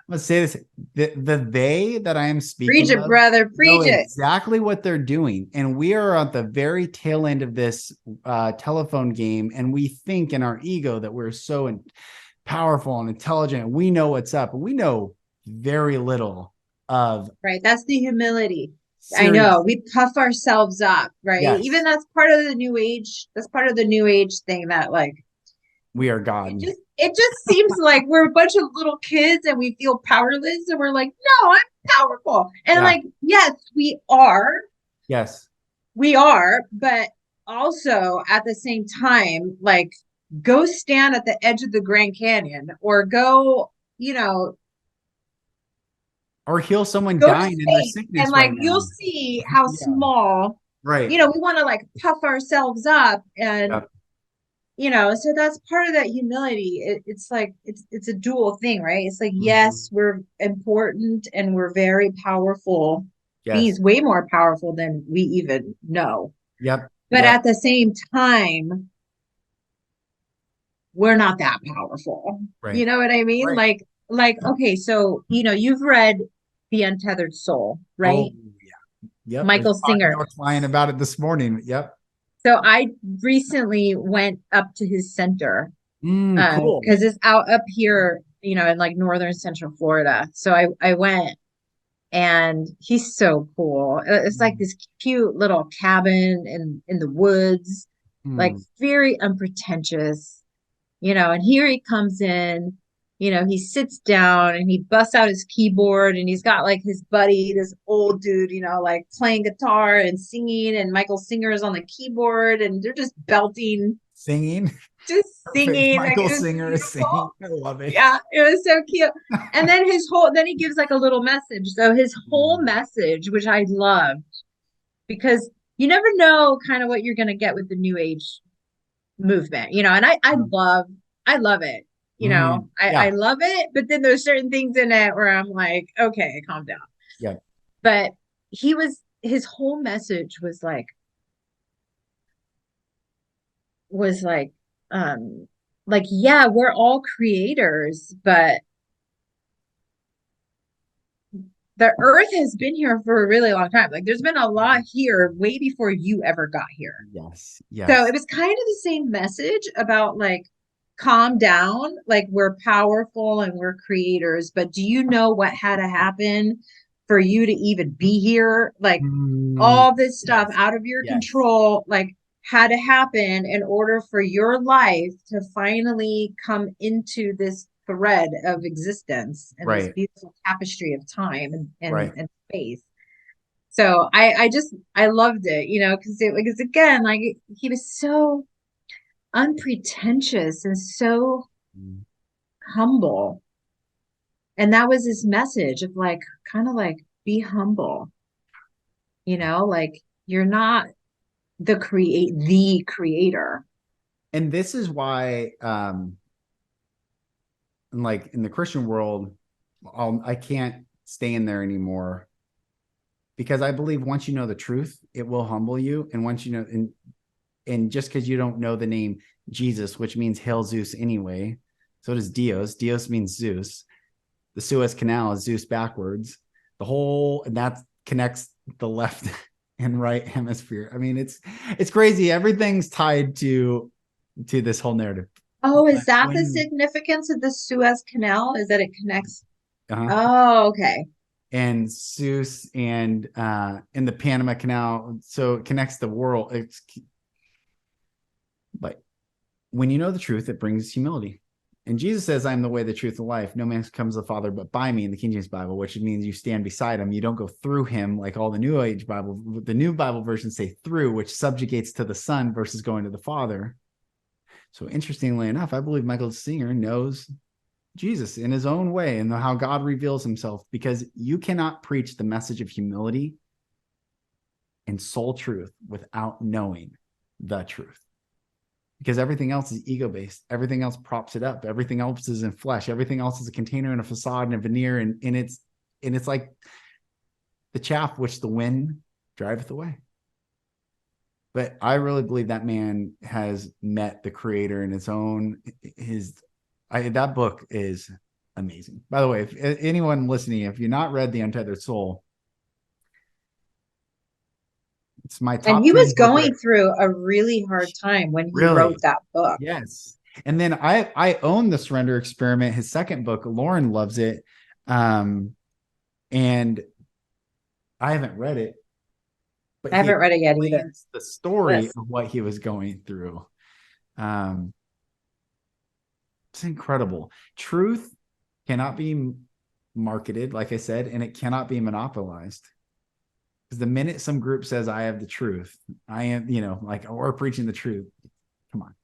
gonna say this, they that I am Preach speaking it, of brother. know Preach it. exactly what they're doing. And we are at the very tail end of this telephone game. And we think in our ego that we're so powerful and intelligent. We know what's up. We know very little of Right. That's the humility. I serious. know. We puff ourselves up, right? Even Yes, that's part of the new age. That's part of the new age thing that, like, we are God. it just seems like we're a bunch of little kids and we feel powerless and we're like, no, I'm powerful. And I'm Yeah. like, yes, we are. Yes. We are, but also at the same time, like, go stand at the edge of the Grand Canyon or Or heal someone go to dying in their space and sickness like right you'll now. see how Yeah. small, Right. we want to like puff ourselves up and Yep. so that's part of that humility. It's like it's a dual thing, right? It's like, Mhm. yes, we're important and we're very powerful Yes. beings, way more powerful than we even know. Yep. But Yep. at the same time, we're not that powerful. Right. You know what I mean? Right. Like, okay, so you've read The Untethered Soul, Oh, right? yeah. Yep. I was Michael talking Singer. to a client about it this morning. Yep. So I recently went up to his center Cool. because it's out up here, in like northern central Florida. So I went and he's so cool. It's like Mm, this cute little cabin in the woods, like mm, very unpretentious, and here he comes in, he sits down and he busts out his keyboard and he's got like his buddy, this old dude, like playing guitar and singing, and Michael Singer is on the keyboard and they're just belting, Singing. just Perfect. singing. Like, Michael it was Singer is beautiful. singing. I love it. Yeah, it was so cute. And then then he gives like a little message. So his whole Mm, message, which I loved, because you never know kind of what you're going to get with the new age movement, and I love it. I yeah. love it, but then there's certain things in it where I'm like, okay, calm down. Yeah. But his whole message was like, yeah, we're all creators, but the earth has been here for a really long time. Like, there's been a lot here way before you ever got here. Yes. So it Yes. was kind of the same message about like, calm down, like, we're powerful and we're creators, but do you know what had to happen for you to even be here? Like, Mm, all this stuff yes. out of your Yes. control, like, had to happen in order for your life to finally come into this thread of existence and this Right. beautiful tapestry of time Right. and space. So I loved it, because again, like, he was so unpretentious and so Mm. humble. And that was his message of like, kind of like, be humble, like, you're not the creator. And this is why, like in the Christian world, I can't stay in there anymore because I believe once you know the truth, it will humble you. And once you know, and just because you don't know the name Jesus, which means hail Zeus anyway, so does Dios. Dios means Zeus. The Suez Canal is Zeus backwards. And that connects the left and right hemisphere. I mean, it's crazy. Everything's tied to this whole narrative. Oh, is But that the when significance of the Suez Canal? Is that it connects? uh Oh, okay. and Seuss and in the Panama Canal. So it connects the world. But when you know the truth, it brings humility. And Jesus says, I'm the way, the truth, and life. No man comes to the Father but by me in the King James Bible, which means you stand beside him. You don't go through him like all the New Age Bible. The New Bible versions say through, which subjugates to the Son versus going to the Father. So interestingly enough, I believe Michael Singer knows Jesus in his own way and how God reveals himself, because you cannot preach the message of humility and soul truth without knowing the truth. Because everything else is ego-based. Everything else props it up. Everything else is in flesh. Everything else is a container and a facade and a veneer. And it's like the chaff which the wind driveth away. But I really believe that man has met the creator in his own, that book is amazing. By the way, if anyone listening, if you've not read The Untethered Soul, it's my top. And he was going through a really hard time when he wrote that book. Yes. And then I own The Surrender Experiment, his second book. Lauren loves it. And I haven't read it. But I haven't read it yet either. The story of what he was going through. It's incredible. Truth cannot be marketed, like I said, and it cannot be monopolized. Because the minute some group says, I have the truth, I am, like, we're preaching the truth. Come on.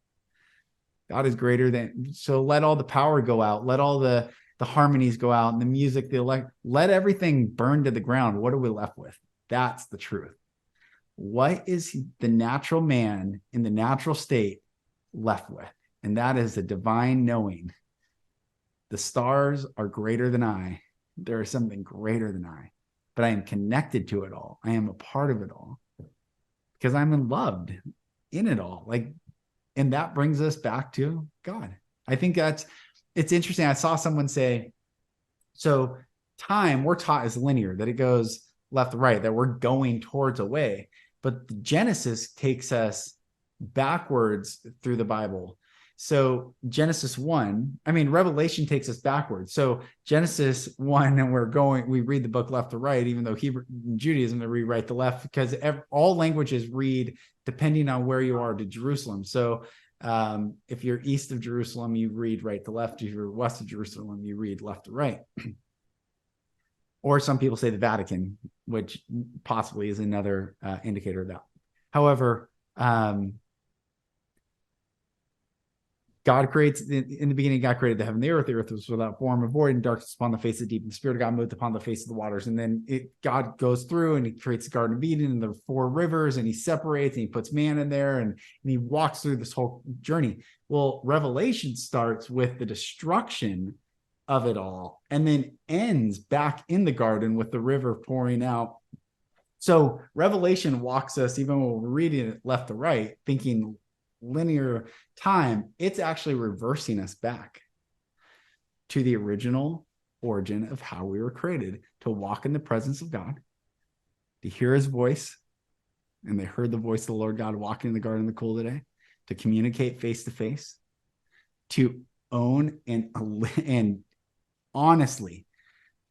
God is greater than, so let all the power go out. Let all the harmonies go out and the music, let everything burn to the ground. What are we left with? That's the truth. What is the natural man in the natural state left with? And that is a divine knowing. The stars are greater than I. There is something greater than I. But I am connected to it all. I am a part of it all because I'm loved in it all. And that brings us back to God. I think it's interesting. I saw someone say, so time we're taught is linear, that it goes left to right, that we're going towards a way. But Genesis takes us backwards through the Bible. So Revelation takes us backwards. So Genesis 1, and we read the book left to right, even though Judaism, they read right to left, because all languages read depending on where you are to Jerusalem. So if you're east of Jerusalem, you read right to left. If you're west of Jerusalem, you read left to right. Or some people say the Vatican, which possibly is another indicator of that. However, God creates, in the beginning, God created the heaven and the earth. The earth was without form and void, and darkness upon the face of the deep. And the Spirit of God moved upon the face of the waters. And then God goes through and he creates the Garden of Eden and the 4 rivers, and he separates and he puts man in there, and he walks through this whole journey. Well, Revelation starts with the destruction of it all and then ends back in the garden with the river pouring out. So Revelation walks us, even when we're reading it left to right, thinking linear time, it's actually reversing us back to the original origin of how we were created, to walk in the presence of God, to hear his voice. And they heard the voice of the Lord God walking in the garden in the cool of the day, to communicate face to face, to own and honestly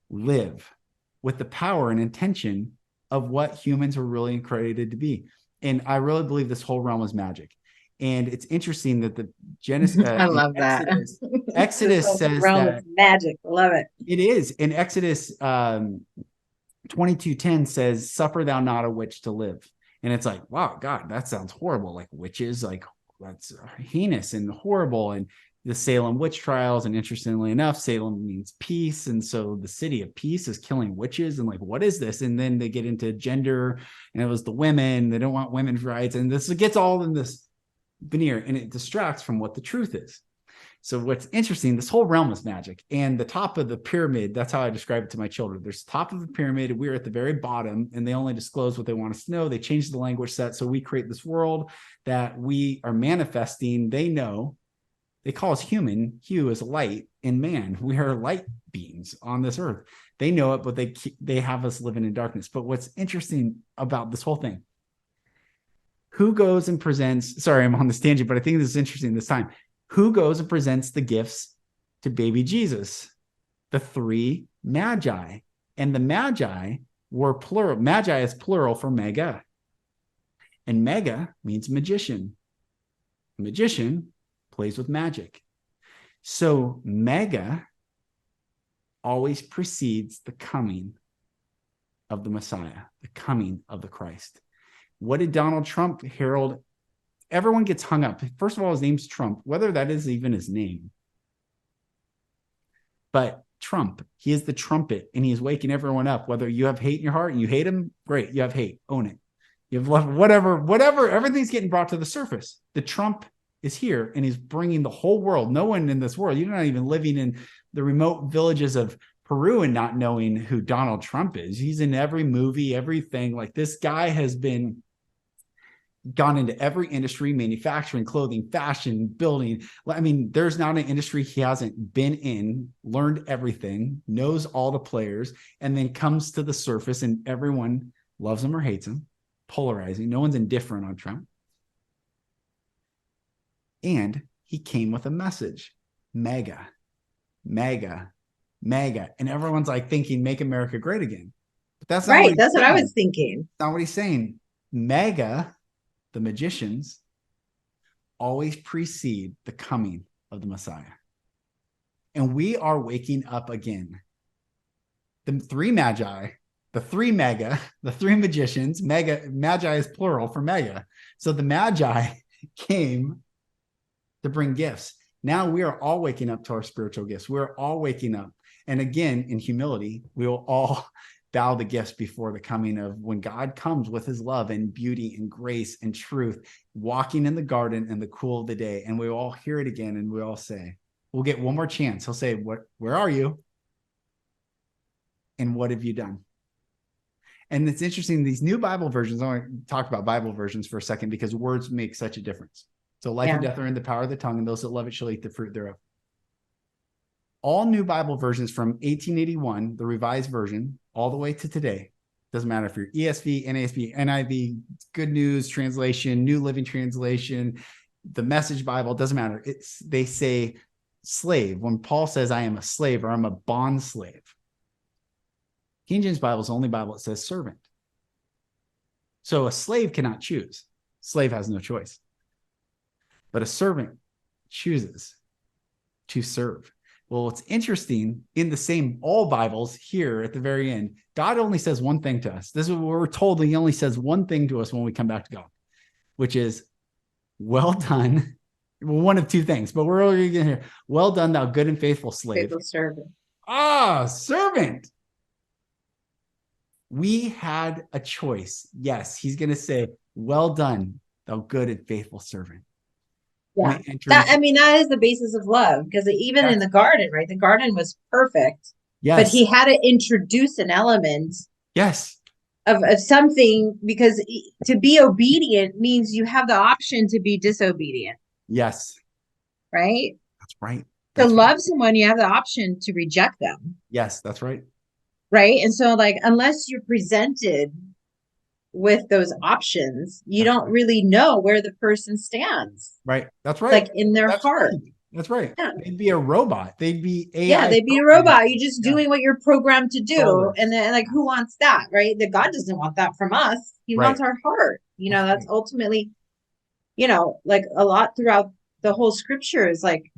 live with the power and intention of what humans were really created to be. And I really believe this whole realm is magic. And it's interesting that the Genesis, I love Exodus, that. Exodus says that magic. Love it. It is. In Exodus 22:10 says, "Suffer thou not a witch to live." And it's like, wow, God, that sounds horrible. Like witches, like that's heinous and horrible. And the Salem witch trials, and interestingly enough, Salem means peace, and so the city of peace is killing witches, and like, what is this? And then they get into gender, and it was the women, they don't want women's rights, and this gets all in this veneer, and it distracts from what the truth is. So what's interesting, this whole realm is magic, and the top of the pyramid, that's how I describe it to my children. There's the top of the pyramid, we're at the very bottom, and they only disclose what they want us to know. They change the language set, so we create this world that we are manifesting. They know, they call us human. Hue is light in man. We are light beings on this earth. They know it, but they have us living in darkness. But what's interesting about this whole thing, who goes and presents, sorry, I'm on this tangent, but I think this is interesting this time. Who goes and presents the gifts to baby Jesus? The 3 magi. And the Magi were plural. Magi is plural for mega. And mega means magician. A magician plays with magic. So mega always precedes the coming of the Messiah, the coming of the Christ. What did Donald Trump herald? Everyone gets hung up. First of all, his name's Trump, whether that is even his name. But Trump, he is the trumpet, and he is waking everyone up. Whether you have hate in your heart and you hate him, great. You have hate, own it. You have love, whatever, everything's getting brought to the surface. The Trump is here, and he's bringing the whole world. No one in this world, you're not even living in the remote villages of Peru and not knowing who Donald Trump is. He's in every movie, everything. Like, this guy has gone into every industry: manufacturing, clothing, fashion, building. I mean, there's not an industry he hasn't been in, learned everything, knows all the players, and then comes to the surface and everyone loves him or hates him, polarizing. No one's indifferent on Trump. And he came with a message: mega, mega, mega. And everyone's like thinking, make America great again. But that's not right. what he's That's saying. what I was thinking. That's not what he's saying. Mega, the magicians, always precede the coming of the Messiah. And we are waking up again. The three magi, the three mega, the three magicians, magi is plural for mega. So the magi came to bring gifts. Now we are all waking up to our spiritual gifts. We're all waking up. And again, in humility, we will all bow the gifts before the coming of when God comes with his love and beauty and grace and truth, walking in the garden in the cool of the day. And we all hear it again. And we all say, we'll get one more chance. He'll say, where are you? And what have you done? And it's interesting, these new Bible versions, I want to talk about Bible versions for a second, because words make such a difference. So life and death are in the power of the tongue, and those that love it shall eat the fruit thereof. All new Bible versions from 1881, the Revised Version, all the way to today, doesn't matter if you're ESV, NASB, NIV, Good News Translation, New Living Translation, the Message Bible, doesn't matter. They say slave. When Paul says, I am a slave, or I'm a bond slave. King James Bible is the only Bible that says servant. So a slave cannot choose. Slave has no choice. But a servant chooses to serve. Well, what's interesting, in the same, all Bibles here at the very end, God only says one thing to us. This is what we're told. He only says one thing to us when we come back to God, which is, well done. Well, one of two things, but we're only going to hear, well done, thou good and faithful slave. Faithful servant. Servant. We had a choice. Yes, he's going to say, well done, thou good and faithful servant. Yeah, that is the basis of love, because even in the garden, right? The garden was perfect. Yes. But he had to introduce an element. Yes. Of something, because to be obedient means you have the option to be disobedient. Yes. Right? That's right. To love someone, you have the option to reject them. Yes, that's right. Right? And so, like, unless you're presented with those options, you don't really know where the person stands. Right. That's right. Like, in their heart. Right. That's right. Yeah. They'd be a robot. They'd be AI. Yeah, they'd be a robot. You're just doing what you're programmed to do. And then, like, who wants that, right? That God doesn't want that from us. He wants our heart. You know, that's ultimately, you know, like, a lot throughout the whole scripture is like,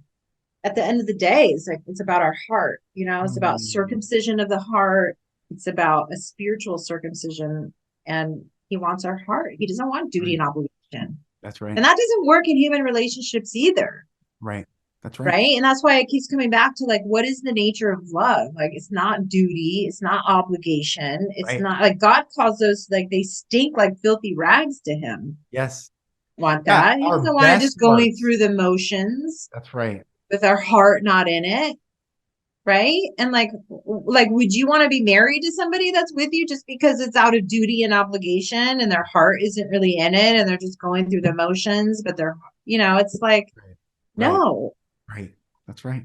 at the end of the day, it's about our heart. You know, it's about circumcision of the heart. It's about a spiritual circumcision. And he wants our heart. He doesn't want duty and obligation. That's right. And that doesn't work in human relationships either. Right. That's right. Right. And that's why it keeps coming back to, like, what is the nature of love? Like, it's not duty. It's not obligation. It's not, like, God calls those, like, they stink like filthy rags to him. Yes. Want that. He doesn't want to just going through the motions. That's right. With our heart not in it. Right. And like, would you want to be married to somebody that's with you just because it's out of duty and obligation and their heart isn't really in it and they're just going through the motions, but they're, you know, it's like, no. Right. That's right.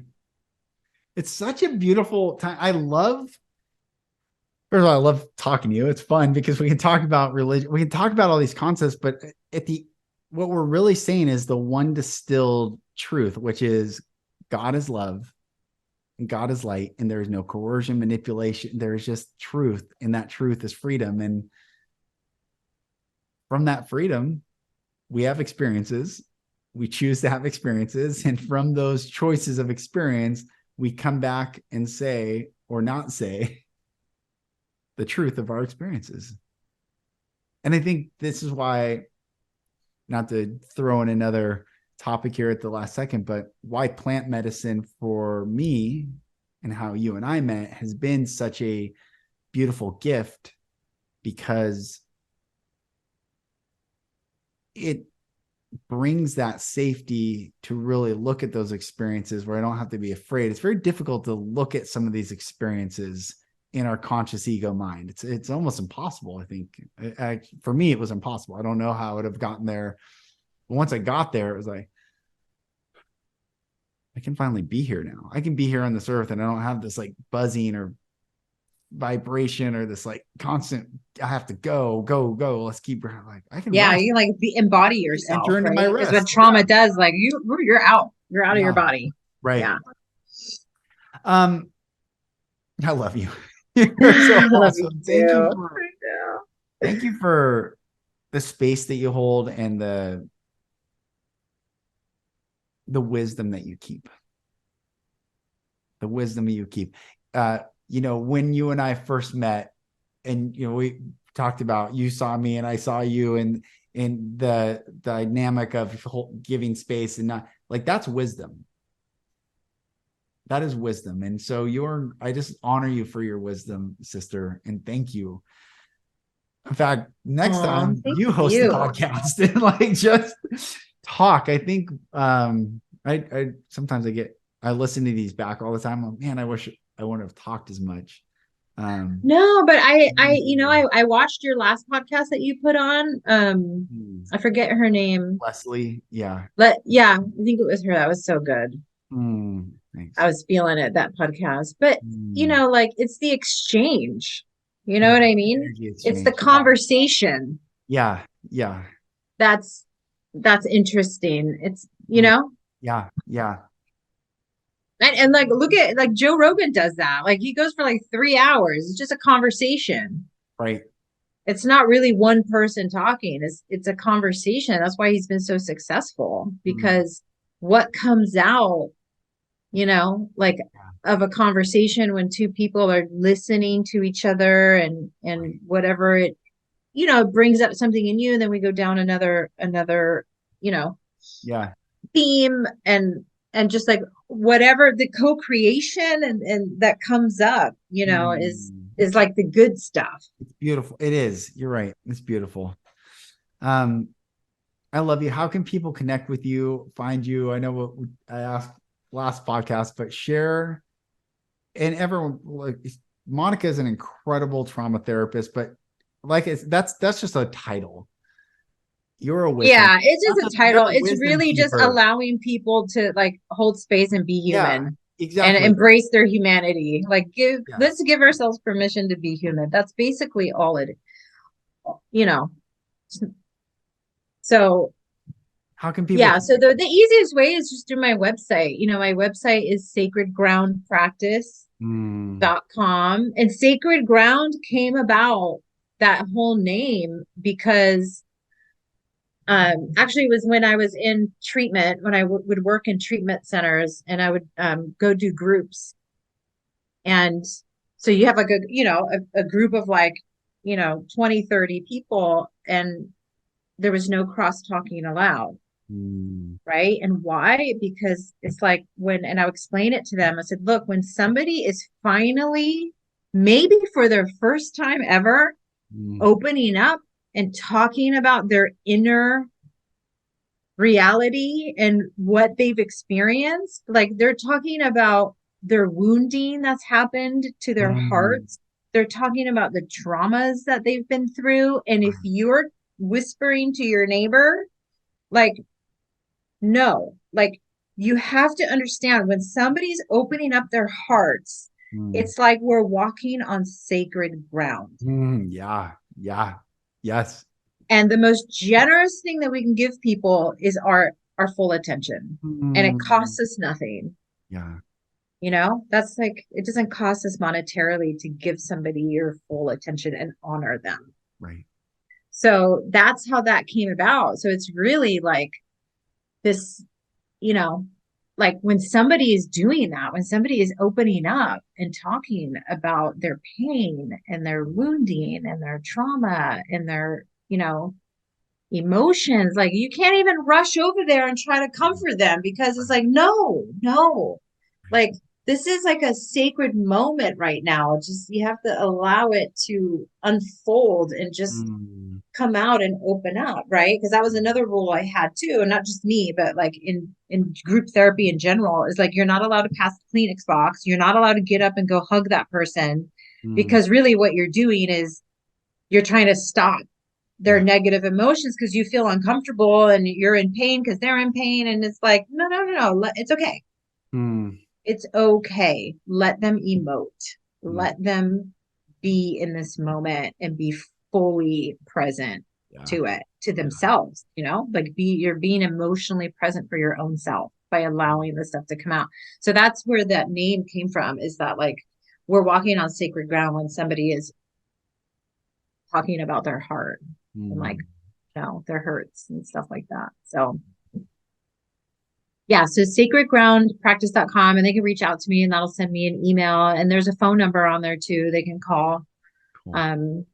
It's such a beautiful time. First of all, I love talking to you. It's fun because we can talk about religion. We can talk about all these concepts, but what we're really saying is the one distilled truth, which is God is love. and God is light, and there is no coercion, manipulation. There is just truth, and that truth is freedom. And from that freedom, we have experiences. We choose to have experiences. And from those choices of experience, we come back and say, or not say, the truth of our experiences. And I think this is why, not to throw in another topic here at the last second, but why plant medicine for me and how you and I met has been such a beautiful gift, because it brings that safety to really look at those experiences where I don't have to be afraid. It's very difficult to look at some of these experiences in our conscious ego mind. It's almost impossible. I think for me, it was impossible. I don't know how I would have gotten there. But once I got there, it was like, I can finally be here now. I can be here on this earth, and I don't have this like buzzing or vibration or this like constant, I have to go. Let's keep like, I can Yeah, rest. you like embody yourself, Enter into right? my Because rest. what trauma does, like you're out. You're out of your body. Right. Yeah. I love you. You're so awesome. Thank you for the space that you hold and the wisdom that you keep. The wisdom that you keep. When you and I first met, and we talked about, you saw me and I saw you, and in the dynamic of giving space, and not like, that's wisdom. That is wisdom. And so I just honor you for your wisdom, sister. And thank you. In fact, next time you host the podcast and like just talk. I think I sometimes I listen to these back all the time. I'm like, man, I wish I wouldn't have talked as much. No, but I watched your last podcast that you put on. I forget her name. Leslie. Yeah. Yeah, I think it was her. That was so good. Thanks. I was feeling it, that podcast. But like, it's the exchange. You know what I mean? It's the conversation. Yeah. That's interesting. It's Yeah. And like, look at like Joe Rogan does that. Like, he goes for like 3 hours. It's just a conversation. Right. It's not really one person talking. It's a conversation. That's why he's been so successful, because what comes out, like, of a conversation when two people are listening to each other, and whatever it, it brings up something in you, and then we go down another theme, and just like whatever the co-creation and that comes up, is like the good stuff. It's beautiful. It is. You're right. It's beautiful. I love you. How can people connect with you, find you? I know what I asked last podcast, but share. And everyone, like, Monica is an incredible trauma therapist, but like, that's just a title. You're a wisdom. Yeah, it's just a title. It's really just allowing people to like hold space and be human. Yeah, exactly. And embrace their humanity. Like, let's give ourselves permission to be human. That's basically all it, So how can people? Yeah, so the easiest way is just through my website. My website is sacredgroundpractice.com. And Sacred Ground came about, that whole name, because actually it was when I was in treatment, when I would work in treatment centers, and I would go do groups. And so you have like a group of like 20, 30 people, and there was no cross talking allowed. Right. And why? Because it's like and I'll explain it to them. I said, look, when somebody is finally, maybe for their first time ever, opening up and talking about their inner reality and what they've experienced, like, they're talking about their wounding that's happened to their hearts. They're talking about the traumas that they've been through. And if you're whispering to your neighbor, like, no, like, you have to understand, when somebody's opening up their hearts, it's like we're walking on sacred ground. Yeah. Yes. And the most generous thing that we can give people is our full attention. And it costs us nothing. Yeah. That's like, it doesn't cost us monetarily to give somebody your full attention and honor them. Right. So that's how that came about. So it's really like this, you know, like when somebody is doing that, when somebody is opening up and talking about their pain and their wounding and their trauma and their, emotions, like you can't even rush over there and try to comfort them because it's like, no, no, like this is like a sacred moment right now. Just you have to allow it to unfold and just Mm. come out and open up, right? Because that was another rule I had too, and not just me, but like in group therapy in general, is like you're not allowed to pass the Kleenex box. You're not allowed to get up and go hug that person, Mm. because really what you're doing is you're trying to stop their Yeah. negative emotions because you feel uncomfortable and you're in pain because they're in pain, and it's like, no, no, no, no, it's okay. Mm. It's okay. Let them emote. Mm. Let them be in this moment and be fully present Yeah. to it, to Yeah. themselves, like you're being emotionally present for your own self by allowing the stuff to come out. So that's where that name came from, is that like we're walking on sacred ground when somebody is talking about their heart and like, Mm. their hurts and stuff like that. So yeah, so sacredgroundpractice.com, and they can reach out to me and that'll send me an email. And there's a phone number on there too. They can call. Cool. And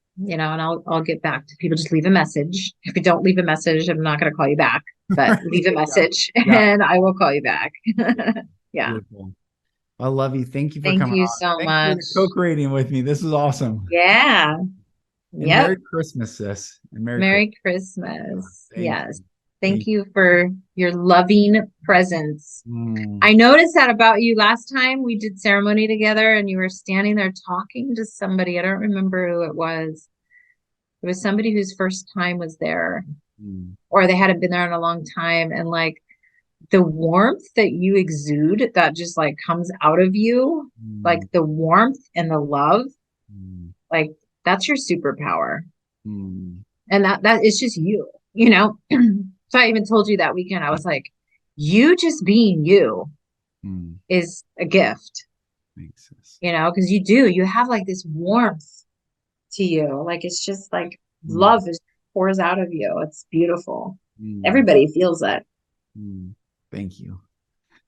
I'll get back to people. Just leave a message. If you don't leave a message, I'm not gonna call you back, but leave a message Yeah. and I will call you back. Yeah. Beautiful. I love you. Thank you for Thank coming you on. so Thanks for much. the co-creating with me. This is awesome. Yeah. And Merry Yep. Christmas, sis. And Merry Christmas. Merry Christmas. Thank Yes. you. Thank Thank you for your loving presence. you. Mm. I noticed that about you last time we did ceremony together and you were standing there talking to somebody. I don't remember who it was. It was somebody whose first time was there, Mm. or they hadn't been there in a long time. And like the warmth that you exude that just like comes out of you, like Mm. the warmth and the love, Mm. like that's your superpower. Mm. And that is just you. So I even told you that weekend, I was like, you just being you Mm. is a gift, Thanks, sis. because you have like this warmth to you. Like it's just like Mm. love just pours out of you. It's beautiful. Mm. Everybody feels that. Mm. Thank you.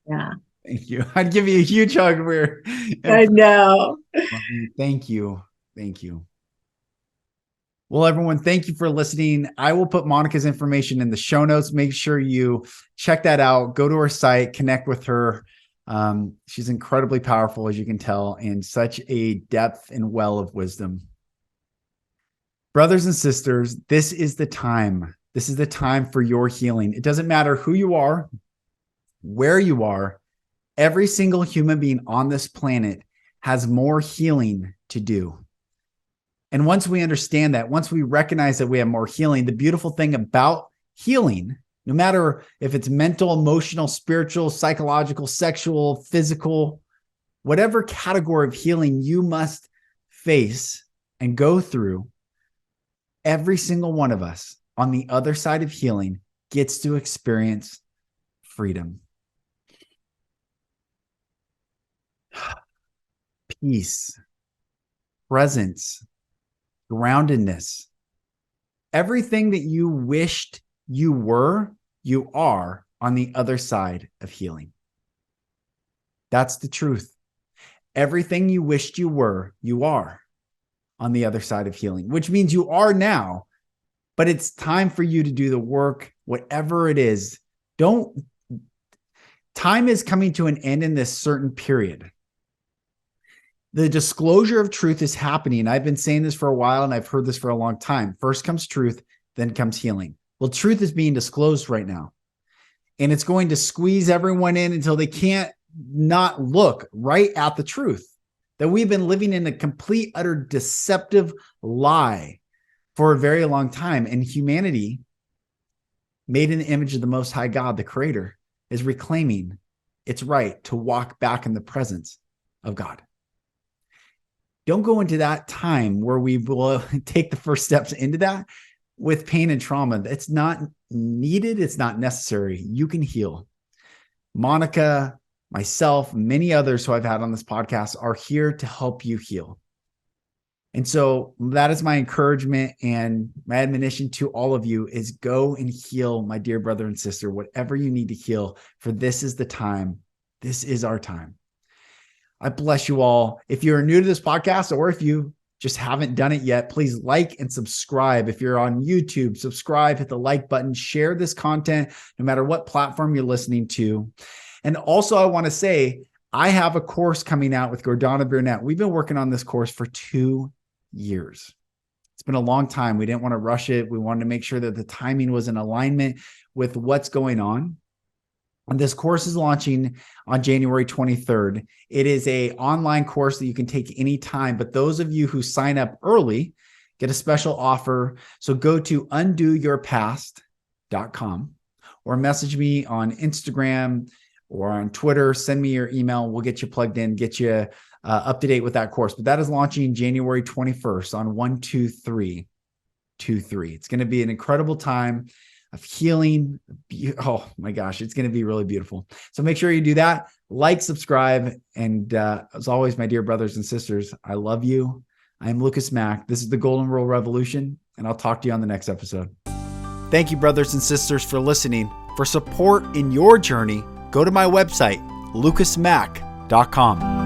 Yeah. Thank you. I'd give you a huge hug. I know. Thank you. Thank you. Well, everyone, thank you for listening. I will put Monica's information in the show notes. Make sure you check that out. Go to her site, connect with her. She's incredibly powerful, as you can tell, and such a depth and well of wisdom. Brothers and sisters, this is the time. This is the time for your healing. It doesn't matter who you are, where you are. Every single human being on this planet has more healing to do. And once we understand that, once we recognize that we have more healing, the beautiful thing about healing, no matter if it's mental, emotional, spiritual, psychological, sexual, physical, whatever category of healing you must face and go through, every single one of us on the other side of healing gets to experience freedom, peace, presence, groundedness. Everything that you wished you were, you are on the other side of healing. That's the truth. Everything you wished you were, you are on the other side of healing, which means you are now, but it's time for you to do the work, whatever it is. Time is coming to an end in this certain period. The disclosure of truth is happening. I've been saying this for a while and I've heard this for a long time. First comes truth, then comes healing. Well, truth is being disclosed right now. And it's going to squeeze everyone in until they can't not look right at the truth. That we've been living in a complete, utter deceptive lie for a very long time. And humanity, made in the image of the Most High God, the Creator, is reclaiming its right to walk back in the presence of God. Don't go into that time where we will take the first steps into that with pain and trauma. It's not needed. It's not necessary. You can heal. Monica, myself, many others who I've had on this podcast are here to help you heal. And so that is my encouragement and my admonition to all of you is go and heal, my dear brother and sister, whatever you need to heal, for this is the time. This is our time. I bless you all. If you're new to this podcast or if you just haven't done it yet, please like and subscribe. If you're on YouTube, subscribe, hit the like button, share this content, no matter what platform you're listening to. And also I want to say, I have a course coming out with Gordana Burnett. We've been working on this course for 2 years. It's been a long time. We didn't want to rush it. We wanted to make sure that the timing was in alignment with what's going on. And this course is launching on January 23rd. It is an online course that you can take anytime, but those of you who sign up early get a special offer. So go to undoyourpast.com or message me on Instagram or on Twitter. Send me your email. We'll get you plugged in, get you up to date with that course. But that is launching January 21st on 12323. It's going to be an incredible time of healing. Oh my gosh, it's going to be really beautiful. So make sure you do that. Like, subscribe. And as always, my dear brothers and sisters, I love you. I'm Lucas Mack. This is the Golden Rule Revolution, and I'll talk to you on the next episode. Thank you, brothers and sisters, for listening. For support in your journey, go to my website, lucasmack.com.